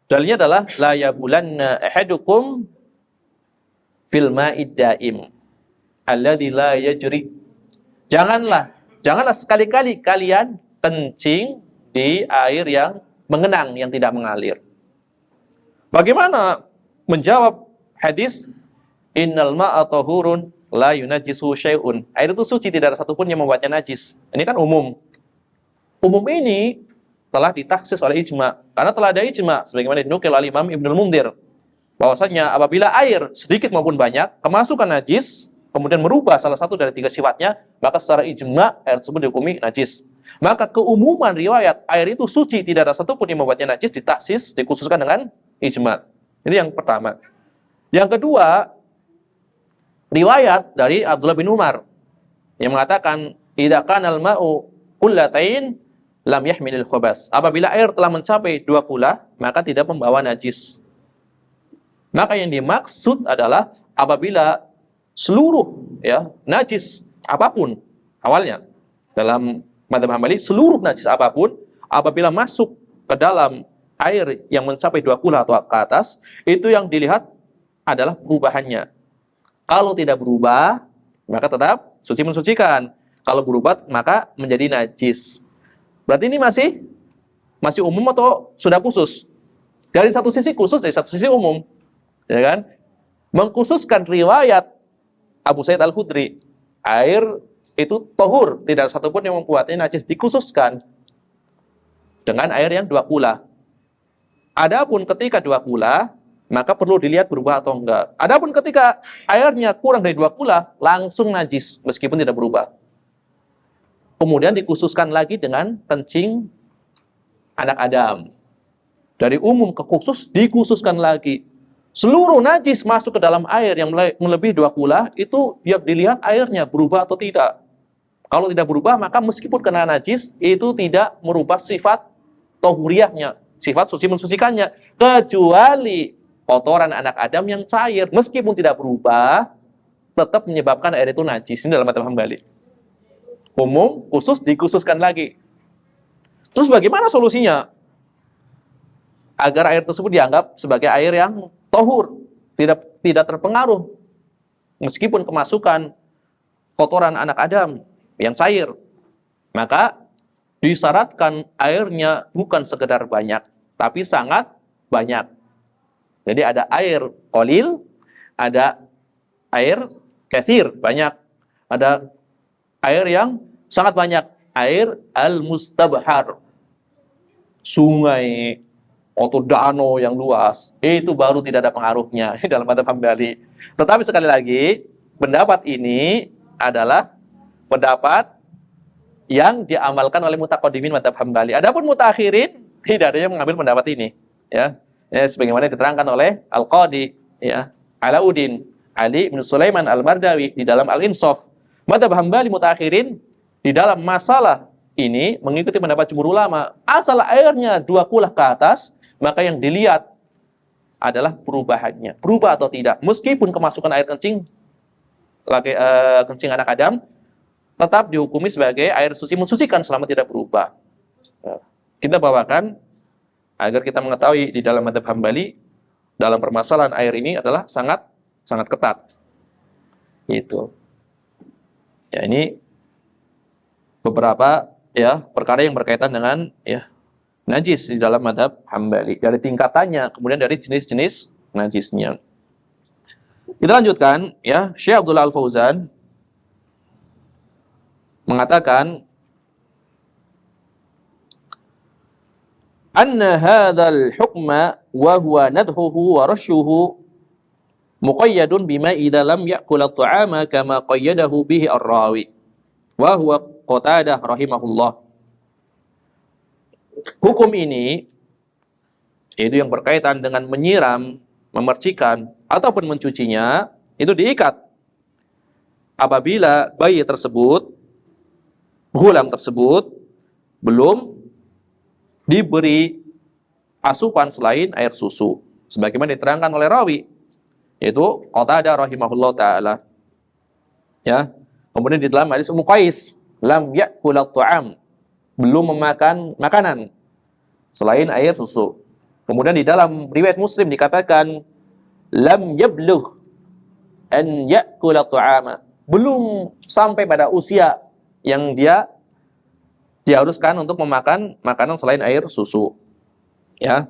Dalilnya adalah la yabulanna ahadukum fil ma'id daim alladzi la yajri. Janganlah sekali-kali kalian kencing di air yang mengenang, yang tidak mengalir. Bagaimana menjawab hadis innal ma'a tahurun la yunajjisu syai'un. Air itu suci, tidak ada satupun yang membuatnya najis. Ini kan umum. Umum ini telah ditaksis oleh ijma. Karena telah ada ijma sebagaimana dinukil oleh Imam Ibnul Munzir bahwasanya apabila air sedikit maupun banyak kemasukan najis kemudian merubah salah satu dari 3 sifatnya, maka secara ijma air tersebut dihukumi najis. Maka keumuman riwayat air itu suci, tidak ada satupun yang membuatnya najis, ditaksis, dikhususkan dengan ijma. Itu yang pertama. Yang kedua, riwayat dari Abdullah bin Umar yang mengatakan idza kana al-ma'u qullatain lam yahmilil khabas. Apabila air telah mencapai 2 kula, maka tidak membawa najis. Maka yang dimaksud adalah apabila seluruh, ya, najis apapun awalnya dalam mazhab Hambali, seluruh najis apapun apabila masuk ke dalam air yang mencapai 2 kula atau ke atas, itu yang dilihat adalah perubahannya. Kalau tidak berubah, maka tetap suci mensucikan. Kalau berubah, maka menjadi najis. Berarti ini masih umum atau sudah khusus? Dari satu sisi khusus, dari satu sisi umum, ya kan? Mengkhususkan riwayat Abu Sa'id Al-Khudri, air itu tohur, tidak ada satupun yang membuatnya najis, dikhususkan dengan air yang 2 kula. Adapun ketika 2 kula, maka perlu dilihat berubah atau enggak. Adapun ketika airnya kurang dari 2 kula, langsung najis meskipun tidak berubah. Kemudian dikhususkan lagi dengan kencing anak Adam. Dari umum ke khusus dikhususkan lagi. Seluruh najis masuk ke dalam air yang melebihi 2 kula, itu biar dilihat airnya berubah atau tidak. Kalau tidak berubah, maka meskipun kena najis, itu tidak merubah sifat tohuriyahnya, sifat suci mensucikannya. Kecuali kotoran anak Adam yang cair, meskipun tidak berubah, tetap menyebabkan air itu najis. Ini dalam mazhab Hambali. Umum, khusus, dikhususkan lagi. Terus bagaimana solusinya? Agar air tersebut dianggap sebagai air yang tohur, tidak terpengaruh meskipun kemasukan kotoran anak Adam yang cair, maka disyaratkan airnya bukan sekedar banyak, tapi sangat banyak. Jadi ada air qalil, ada air katsir, banyak, ada air yang sangat banyak, air al-mustabhar, sungai atau danau yang luas, itu baru tidak ada pengaruhnya dalam mazhab Hambali. Tetapi sekali lagi, pendapat ini adalah pendapat yang diamalkan oleh mutaqaddimin mazhab Hambali. Adapun mutaakhirin tidak ada yang mengambil pendapat ini, ya. Sebagaimana diterangkan oleh Al-Qadi, ya, Alauddin Ali bin Sulaiman Al-Mardawi di dalam Al-Insaf. Mazhab Hambali mutaakhirin di dalam masalah ini mengikuti pendapat jumhur ulama. Asal airnya 2 kulah ke atas, maka yang dilihat adalah perubahannya, berubah atau tidak. Meskipun kemasukan air kencing anak Adam, tetap dihukumi sebagai air suci mensucikan selama tidak berubah. Kita bawakan agar kita mengetahui di dalam mazhab Hambali dalam permasalahan air ini adalah sangat ketat. Itu. Ya, ini beberapa ya perkara yang berkaitan dengan ya najis di dalam mazhab Hambali, dari tingkatannya, kemudian dari jenis-jenis najisnya. Kita lanjutkan, ya. Syekh Abdullah Al-Fauzan mengatakan, anna hadzal hukma wa huwa nadhuhu wa rashuhu muqayyadun bima idza lam ya'kul at-ta'ama kama qayyadahu bihi ar-rawi wa huwa Qatadah rahimahullah. Hukum ini itu yang berkaitan dengan menyiram, memercikan ataupun mencucinya, itu diikat apabila bayi tersebut, ghulam tersebut belum diberi asupan selain air susu, sebagaimana diterangkan oleh rawi, yaitu Qatadah rahimahullah taala. Ya. Kemudian di dalam hadis Ummu Qais, lam ya'kul at-ta'am, belum memakan makanan selain air susu. Kemudian di dalam riwayat Muslim dikatakan lam yablugh an ya'kul at-ta'ama, belum sampai pada usia yang dia diharuskan untuk memakan makanan selain air susu. Ya.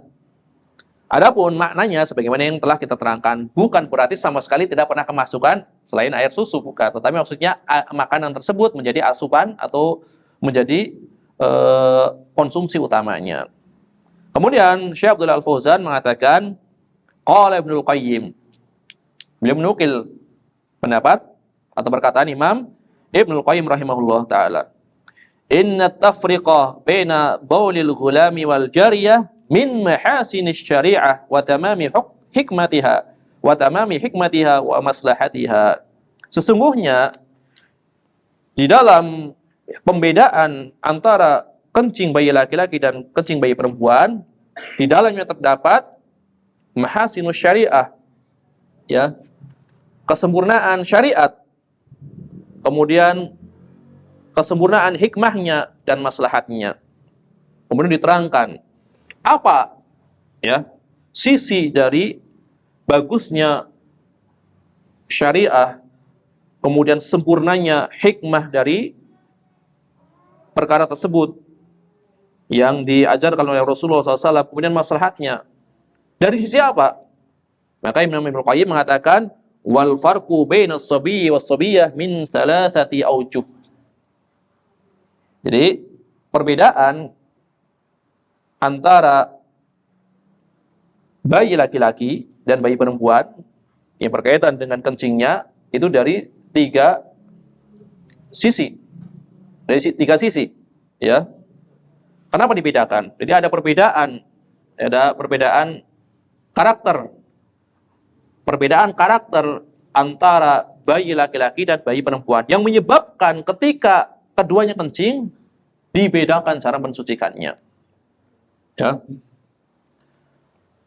Adapun maknanya sebagaimana yang telah kita terangkan, bukan berarti sama sekali tidak pernah kemasukan selain air susu, bukan. Tetapi maksudnya makanan tersebut menjadi asupan atau menjadi konsumsi utamanya. Kemudian Syekh Abdullah Al-Fauzan mengatakan, qala Ibnul Qayyim, beliau menukil pendapat atau perkataan Imam Ibnul Qayyim rahimahullah taala, inna tafriqah baina baulil ghulami wal jariyah min mahasinis syari'ah wa tamami hikmatiha wa maslahatiha. Sesungguhnya di dalam pembedaan antara kencing bayi laki-laki dan kencing bayi perempuan, di dalamnya terdapat mahasinus syariah, ya, kesempurnaan syariat, kemudian kesempurnaan hikmahnya dan maslahatnya. Kemudian diterangkan apa, ya, sisi dari bagusnya syariah, kemudian sempurnanya hikmah dari perkara tersebut yang diajarkan oleh Rasulullah SAW, kemudian maslahatnya. Dari sisi apa? Maka Imam Ibnul Qayyim mengatakan, wal farqu baina as-sabiyyi was-sabiyyah min thalathati awjuh. Jadi perbedaan antara bayi laki-laki dan bayi perempuan yang berkaitan dengan kencingnya itu dari 3 sisi. Dari 3 sisi, ya. Kenapa dibedakan? Jadi ada perbedaan ada perbedaan karakter. Perbedaan karakter antara bayi laki-laki dan bayi perempuan yang menyebabkan ketika keduanya kencing dibedakan cara mensucikannya. Ya.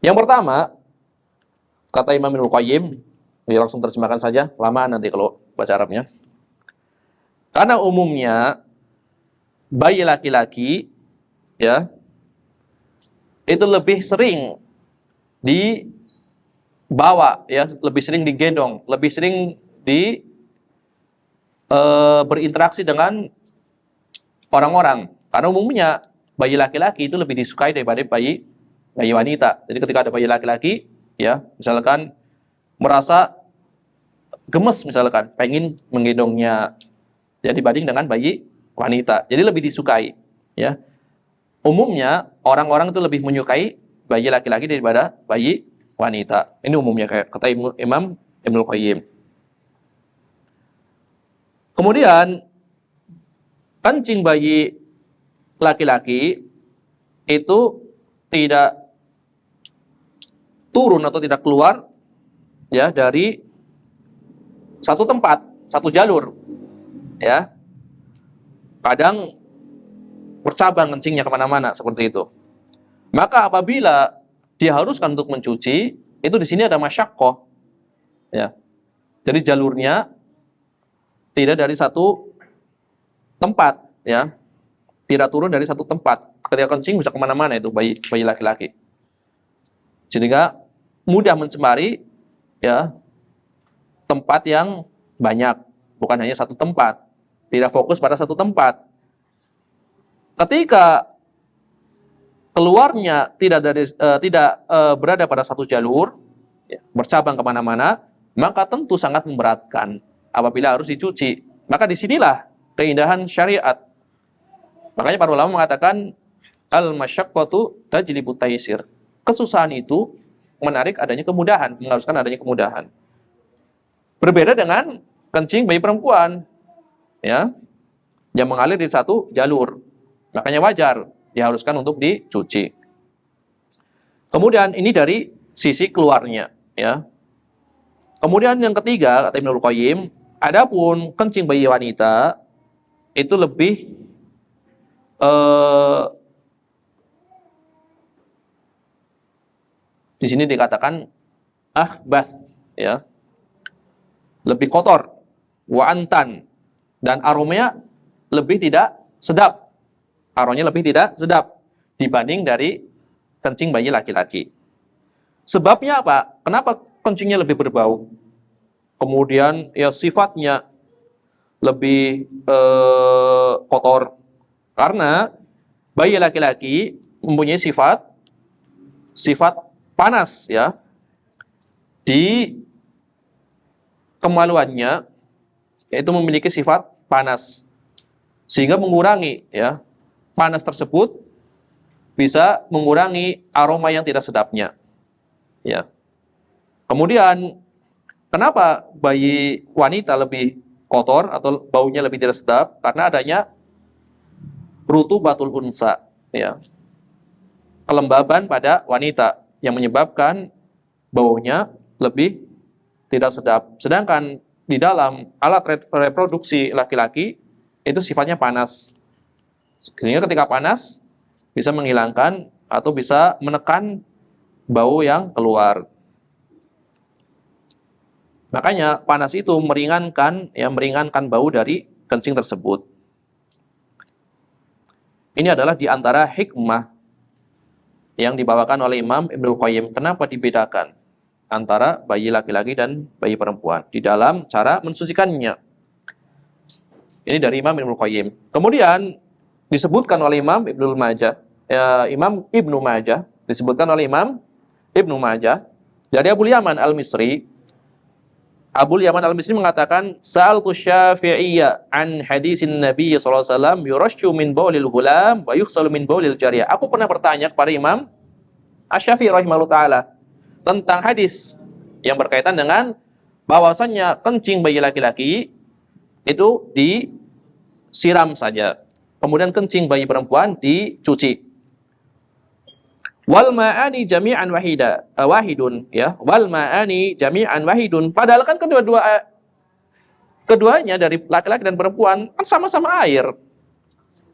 Yang pertama, kata Imam Ibnul Qayyim, ya langsung terjemahkan saja, lama nanti kalau baca Arabnya. Karena umumnya bayi laki-laki ya itu lebih sering dibawa ya, lebih sering digendong, lebih sering berinteraksi dengan orang-orang. Karena umumnya bayi laki-laki itu lebih disukai daripada bayi wanita. Jadi ketika ada bayi laki-laki ya, misalkan merasa gemes misalkan, pengen menggendongnya ya dibanding dengan bayi wanita. Jadi lebih disukai ya. Umumnya orang-orang itu lebih menyukai bayi laki-laki daripada bayi wanita. Ini umumnya kayak kata Imam Ibnul Qayyim. Kemudian kencing bayi laki-laki itu tidak turun atau tidak keluar ya dari satu tempat, satu jalur. Ya. Kadang bercabang kencingnya kemana-mana seperti itu. Maka apabila diharuskan untuk mencuci, itu di sini ada masyaqqah. Ya. Jadi jalurnya tidak dari satu tempat, ya. Tidak turun dari satu tempat. Ketika kencing bisa kemana-mana itu bayi laki-laki. Sehingga mudah mencemari ya tempat yang banyak, bukan hanya satu tempat. Tidak fokus pada satu tempat. Ketika keluarnya tidak berada pada satu jalur, ya, bercabang kemana-mana, maka tentu sangat memberatkan apabila harus dicuci. Maka disinilah keindahan syariat. Makanya para ulama mengatakan al-masyaqqatu tajlibu taysir. Kesusahan itu menarik adanya kemudahan, mengharuskan adanya kemudahan. Berbeda dengan kencing bayi perempuan, ya, yang mengalir di satu jalur. Makanya wajar diharuskan untuk dicuci. Kemudian ini dari sisi keluarnya, ya. Kemudian yang ketiga kata Ibnul Qayyim, adapun kencing bayi wanita itu lebih di sini dikatakan ahbath, ya, lebih kotor, wa'antan, dan aromanya lebih tidak sedap. Aromanya lebih tidak sedap dibanding dari kencing bayi laki-laki. Sebabnya apa? Kenapa kencingnya lebih berbau? Kemudian ya sifatnya lebih kotor. Karena bayi laki-laki mempunyai sifat panas ya. Di kemaluannya yaitu memiliki sifat panas. Sehingga mengurangi ya panas tersebut bisa mengurangi aroma yang tidak sedapnya. Ya. Kemudian kenapa bayi wanita lebih kotor atau baunya lebih tidak sedap? Karena adanya rutubatul unsa, ya. Kelembaban pada wanita yang menyebabkan baunya lebih tidak sedap. Sedangkan di dalam alat reproduksi laki-laki itu sifatnya panas. Sehingga ketika panas bisa menghilangkan atau bisa menekan bau yang keluar. Makanya panas itu meringankan bau dari kencing tersebut. Ini adalah di antara hikmah yang dibawakan oleh Imam Ibnul Qayyim. Kenapa dibedakan antara bayi laki-laki dan bayi perempuan di dalam cara mensucikannya? Ini dari Imam Ibnul Qayyim. Kemudian disebutkan oleh Imam Ibnu Majah, disebutkan oleh Imam Ibnu Majah dari Abu Yaman Al-Misri. Abu Yaman Al-Misri mengatakan, "Sa'altu Syafi'iyya an hadisin Nabi sallallahu alaihi wasallam yurashu min baulil ghulam wa yughsalu min baulil jariyah." Aku pernah bertanya kepada Imam Asy-Syafi'i rahimahullah taala tentang hadis yang berkaitan dengan bahwasannya kencing bayi laki-laki itu disiram saja. Kemudian kencing bayi perempuan dicuci. Wal ma'ani jami'an wahidun, ya. Wal ma'ani jami'an wahidun. Padahal kan keduanya dari laki-laki dan perempuan kan sama-sama air.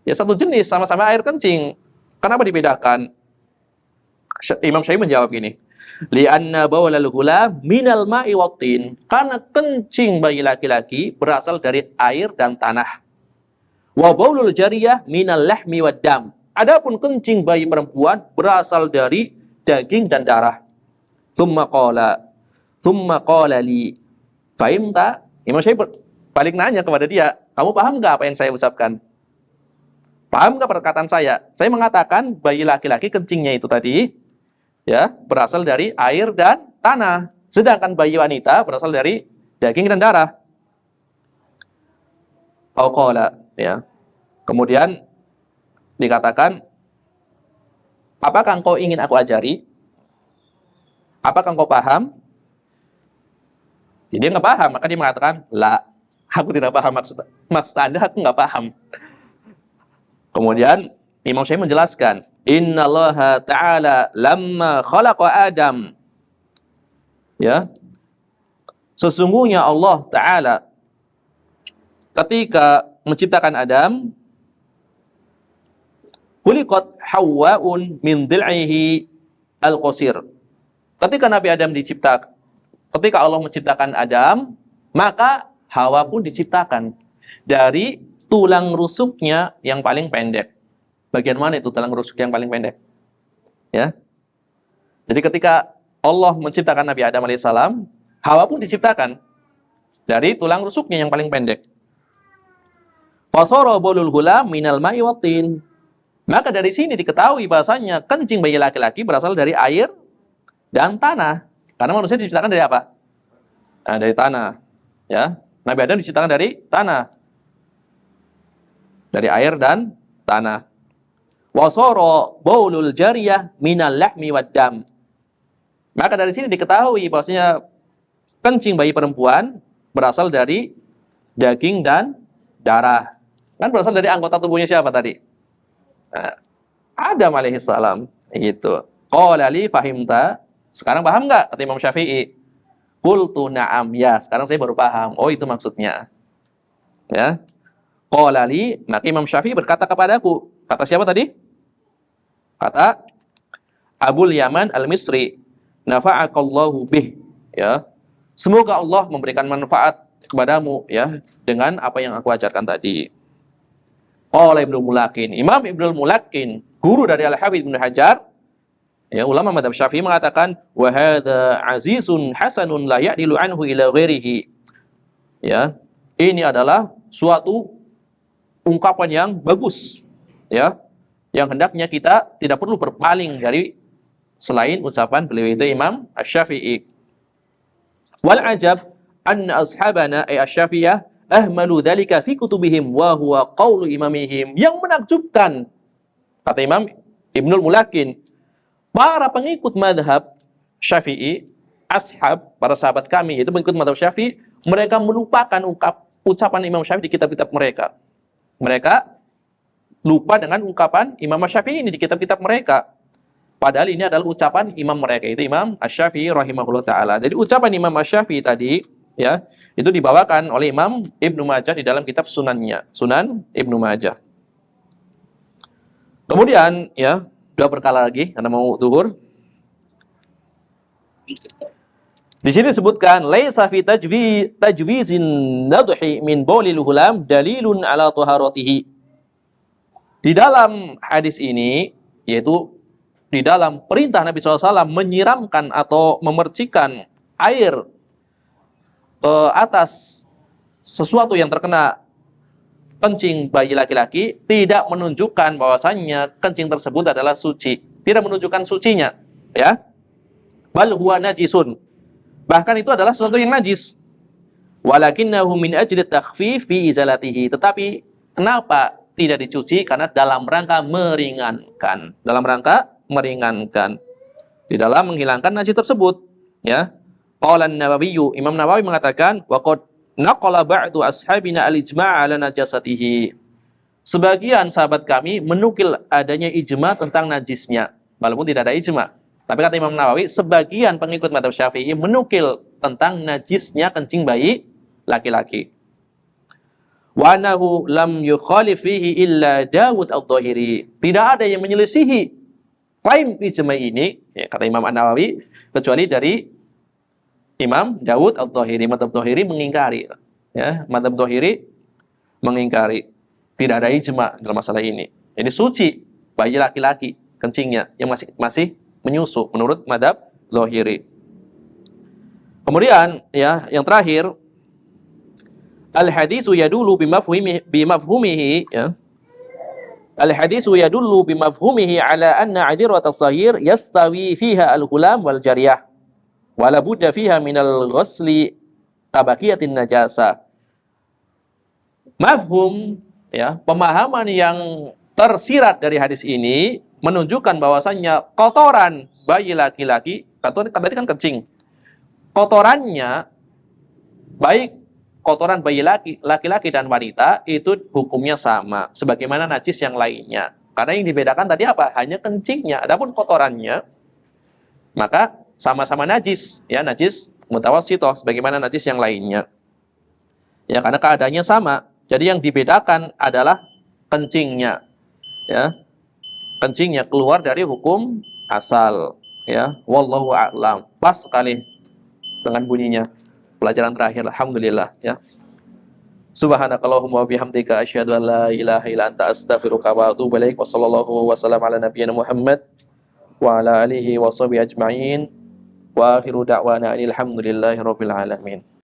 Ya satu jenis, sama-sama air kencing. Kenapa dibedakan? Imam Syafi'i menjawab gini. Li'anna bawlal ghulam minal ma'i wattin. Karena kencing bayi laki-laki berasal dari air dan tanah. Wa baulul jariyah minal lahmi wad dam. Adapun kencing bayi perempuan berasal dari daging dan darah. Tsumma qala li fahimta? Imam Syafi'i balik nanya kepada dia, kamu paham nggak apa yang saya ucapkan? Paham nggak perkataan saya? Saya mengatakan bayi laki-laki kencingnya itu tadi ya berasal dari air dan tanah, sedangkan bayi wanita berasal dari daging dan darah. Qala, ya. Kemudian dikatakan, apakah engkau ingin aku ajari? Apakah engkau paham? Dia nggak paham, maka dia mengatakan, la, aku tidak paham maksud Anda, aku nggak paham. Kemudian Imam Syafi'i menjelaskan, Innallaha ta'ala lamma khalaqa Adam. Ya. Sesungguhnya Allah Ta'ala ketika menciptakan Adam, khuliqat Hawwa'un min dhil'ihi al-qasir. Ketika Nabi Adam diciptakan, ketika Allah menciptakan Adam, maka Hawa pun diciptakan dari tulang rusuknya yang paling pendek. Bagian mana itu tulang rusuk yang paling pendek? Ya. Jadi ketika Allah menciptakan Nabi Adam alaihissalam, Hawa pun diciptakan dari tulang rusuknya yang paling pendek. Fasara bulul ghulam minal ma'i wattin. Maka dari sini diketahui bahasanya kencing bayi laki-laki berasal dari air dan tanah. Karena manusia diciptakan dari apa? Nah, dari tanah. Ya. Nabi Adam diciptakan dari tanah. Dari air dan tanah. Wasara baulul jariyah minal lahmi wad dam. Maka dari sini diketahui bahwasanya kencing bayi perempuan berasal dari daging dan darah. Kan berasal dari anggota tubuhnya siapa tadi? Nah, Adam alaihissalam. Gitu. Qala li fahimta. Sekarang paham nggak? Kata Imam Syafi'i. Qultu na'am. Ya, sekarang saya baru paham. Oh, itu maksudnya. Ya. Qala li, maka Imam Syafi'i berkata kepadaku. Kata siapa tadi? Kata Abul Yaman Al-Misri. Nafa'akallahu bih. Ya. Semoga Allah memberikan manfaat kepadamu ya dengan apa yang aku ajarkan tadi. Qala Ibnu Mulakin. Imam Ibnu Mulakin, guru dari Al-Hafidz Ibnu Hajar, ya, ulama mazhab Syafi'i mengatakan wa hadza azizun hasanun la ya'dilu anhu ila ghairihi. Ya. Ini adalah suatu ungkapan yang bagus, ya, yang hendaknya kita tidak perlu berpaling dari selain ucapan beliau itu Imam Asy-Syafi'i. Wal ajab anna ashabana ay asy-Syafi'iyah ahmalu dzalika fi kutubihim wa huwa qaulu imamihim. Yang menakjubkan, kata Imam Ibnul Mulakin, para pengikut mazhab Syafi'i, ashab, para sahabat kami, yaitu pengikut mazhab Syafi'i, mereka melupakan ucapan Imam Syafi'i di kitab-kitab mereka. Mereka lupa dengan ungkapan Imam Syafi'i ini di kitab-kitab mereka. Padahal ini adalah ucapan imam mereka, itu Imam Asy-Syafi'i rahimahullah ta'ala. Jadi ucapan Imam Asy-Syafi'i tadi, ya, itu dibawakan oleh Imam Ibnu Majah di dalam kitab sunannya, Sunan Ibnu Majah. Kemudian, ya, dua perkara lagi, karena mau zuhur. Di sini disebutkan laisa fi tajwizin nadhi min baulil ghulam dalilun ala taharatihi. Di dalam hadis ini, yaitu di dalam perintah Nabi SAW menyiramkan atau memercikan air atas sesuatu yang terkena kencing bayi laki-laki, tidak menunjukkan bahwasannya kencing tersebut adalah suci, tidak menunjukkan sucinya, ya. Bal huwa najisun. Bahkan itu adalah sesuatu yang najis. Walakinnahu min ajli takhfif fi izalatihi. Tetapi kenapa tidak dicuci? Karena dalam rangka meringankan. Dalam rangka meringankan. Di dalam menghilangkan najis tersebut, ya. Qala an-Nawawi, Imam Nawawi mengatakan wa qad naqala ba'du ashabina al-ijma' 'ala najasatihi. Sebagian sahabat kami menukil adanya ijma tentang najisnya. walaupun tidak ada ijma. Tapi kata Imam Nawawi, sebagian pengikut mazhab Syafi'i menukil tentang najisnya kencing bayi laki-laki. Wa annahu lam yukhalif fihi illa Dawud al-Dhahiri. Tidak ada yang menyelisihi klaim ijma ini, ya, kata Imam An-Nawawi, kecuali dari Imam Dawud al-Dhahiri. Mazhab Dhahiri mengingkari, ya, mazhab Dhahiri mengingkari tidak ada ijma dalam masalah ini. Jadi suci bayi laki-laki kencingnya yang masih menyusu menurut mazhab Dhahiri. Kemudian ya, yang terakhir, al-hadisu yadullu bimafhumihi, ya. Al-hadisu yadullu bimafhumihi ala anna 'adirat as-sahir yastawi fiha al-ghulam wal jariyah wa la budda fiha min al-ghusli tabaqiyatin najasa. Mafhum, ya, pemahaman yang tersirat dari hadis ini menunjukkan bahwasannya kotoran bayi laki-laki, berarti kan kencing, kotorannya, baik kotoran bayi laki-laki dan wanita, itu hukumnya sama sebagaimana najis yang lainnya. Karena yang dibedakan tadi apa? Hanya kencingnya. Adapun kotorannya, maka sama-sama najis, ya, najis mutawassithah sebagaimana najis yang lainnya. Ya, karena keadaannya sama. Jadi yang dibedakan adalah kencingnya, ya. Kencingnya keluar dari hukum asal, ya. Wallahu a'lam. Pas sekali dengan bunyinya. Pelajaran terakhir, alhamdulillah, ya. Subhanakallahumma wa bihamdika asyhadu an la ilaha illa anta astaghfiruka wa atubu ilaik. Wassallallahu wasallam ala nabiyyina Muhammad wa ala alihi wa sahbihi ajma'in. Wa akhiru da'wana alhamdulillahi rabbil alamin.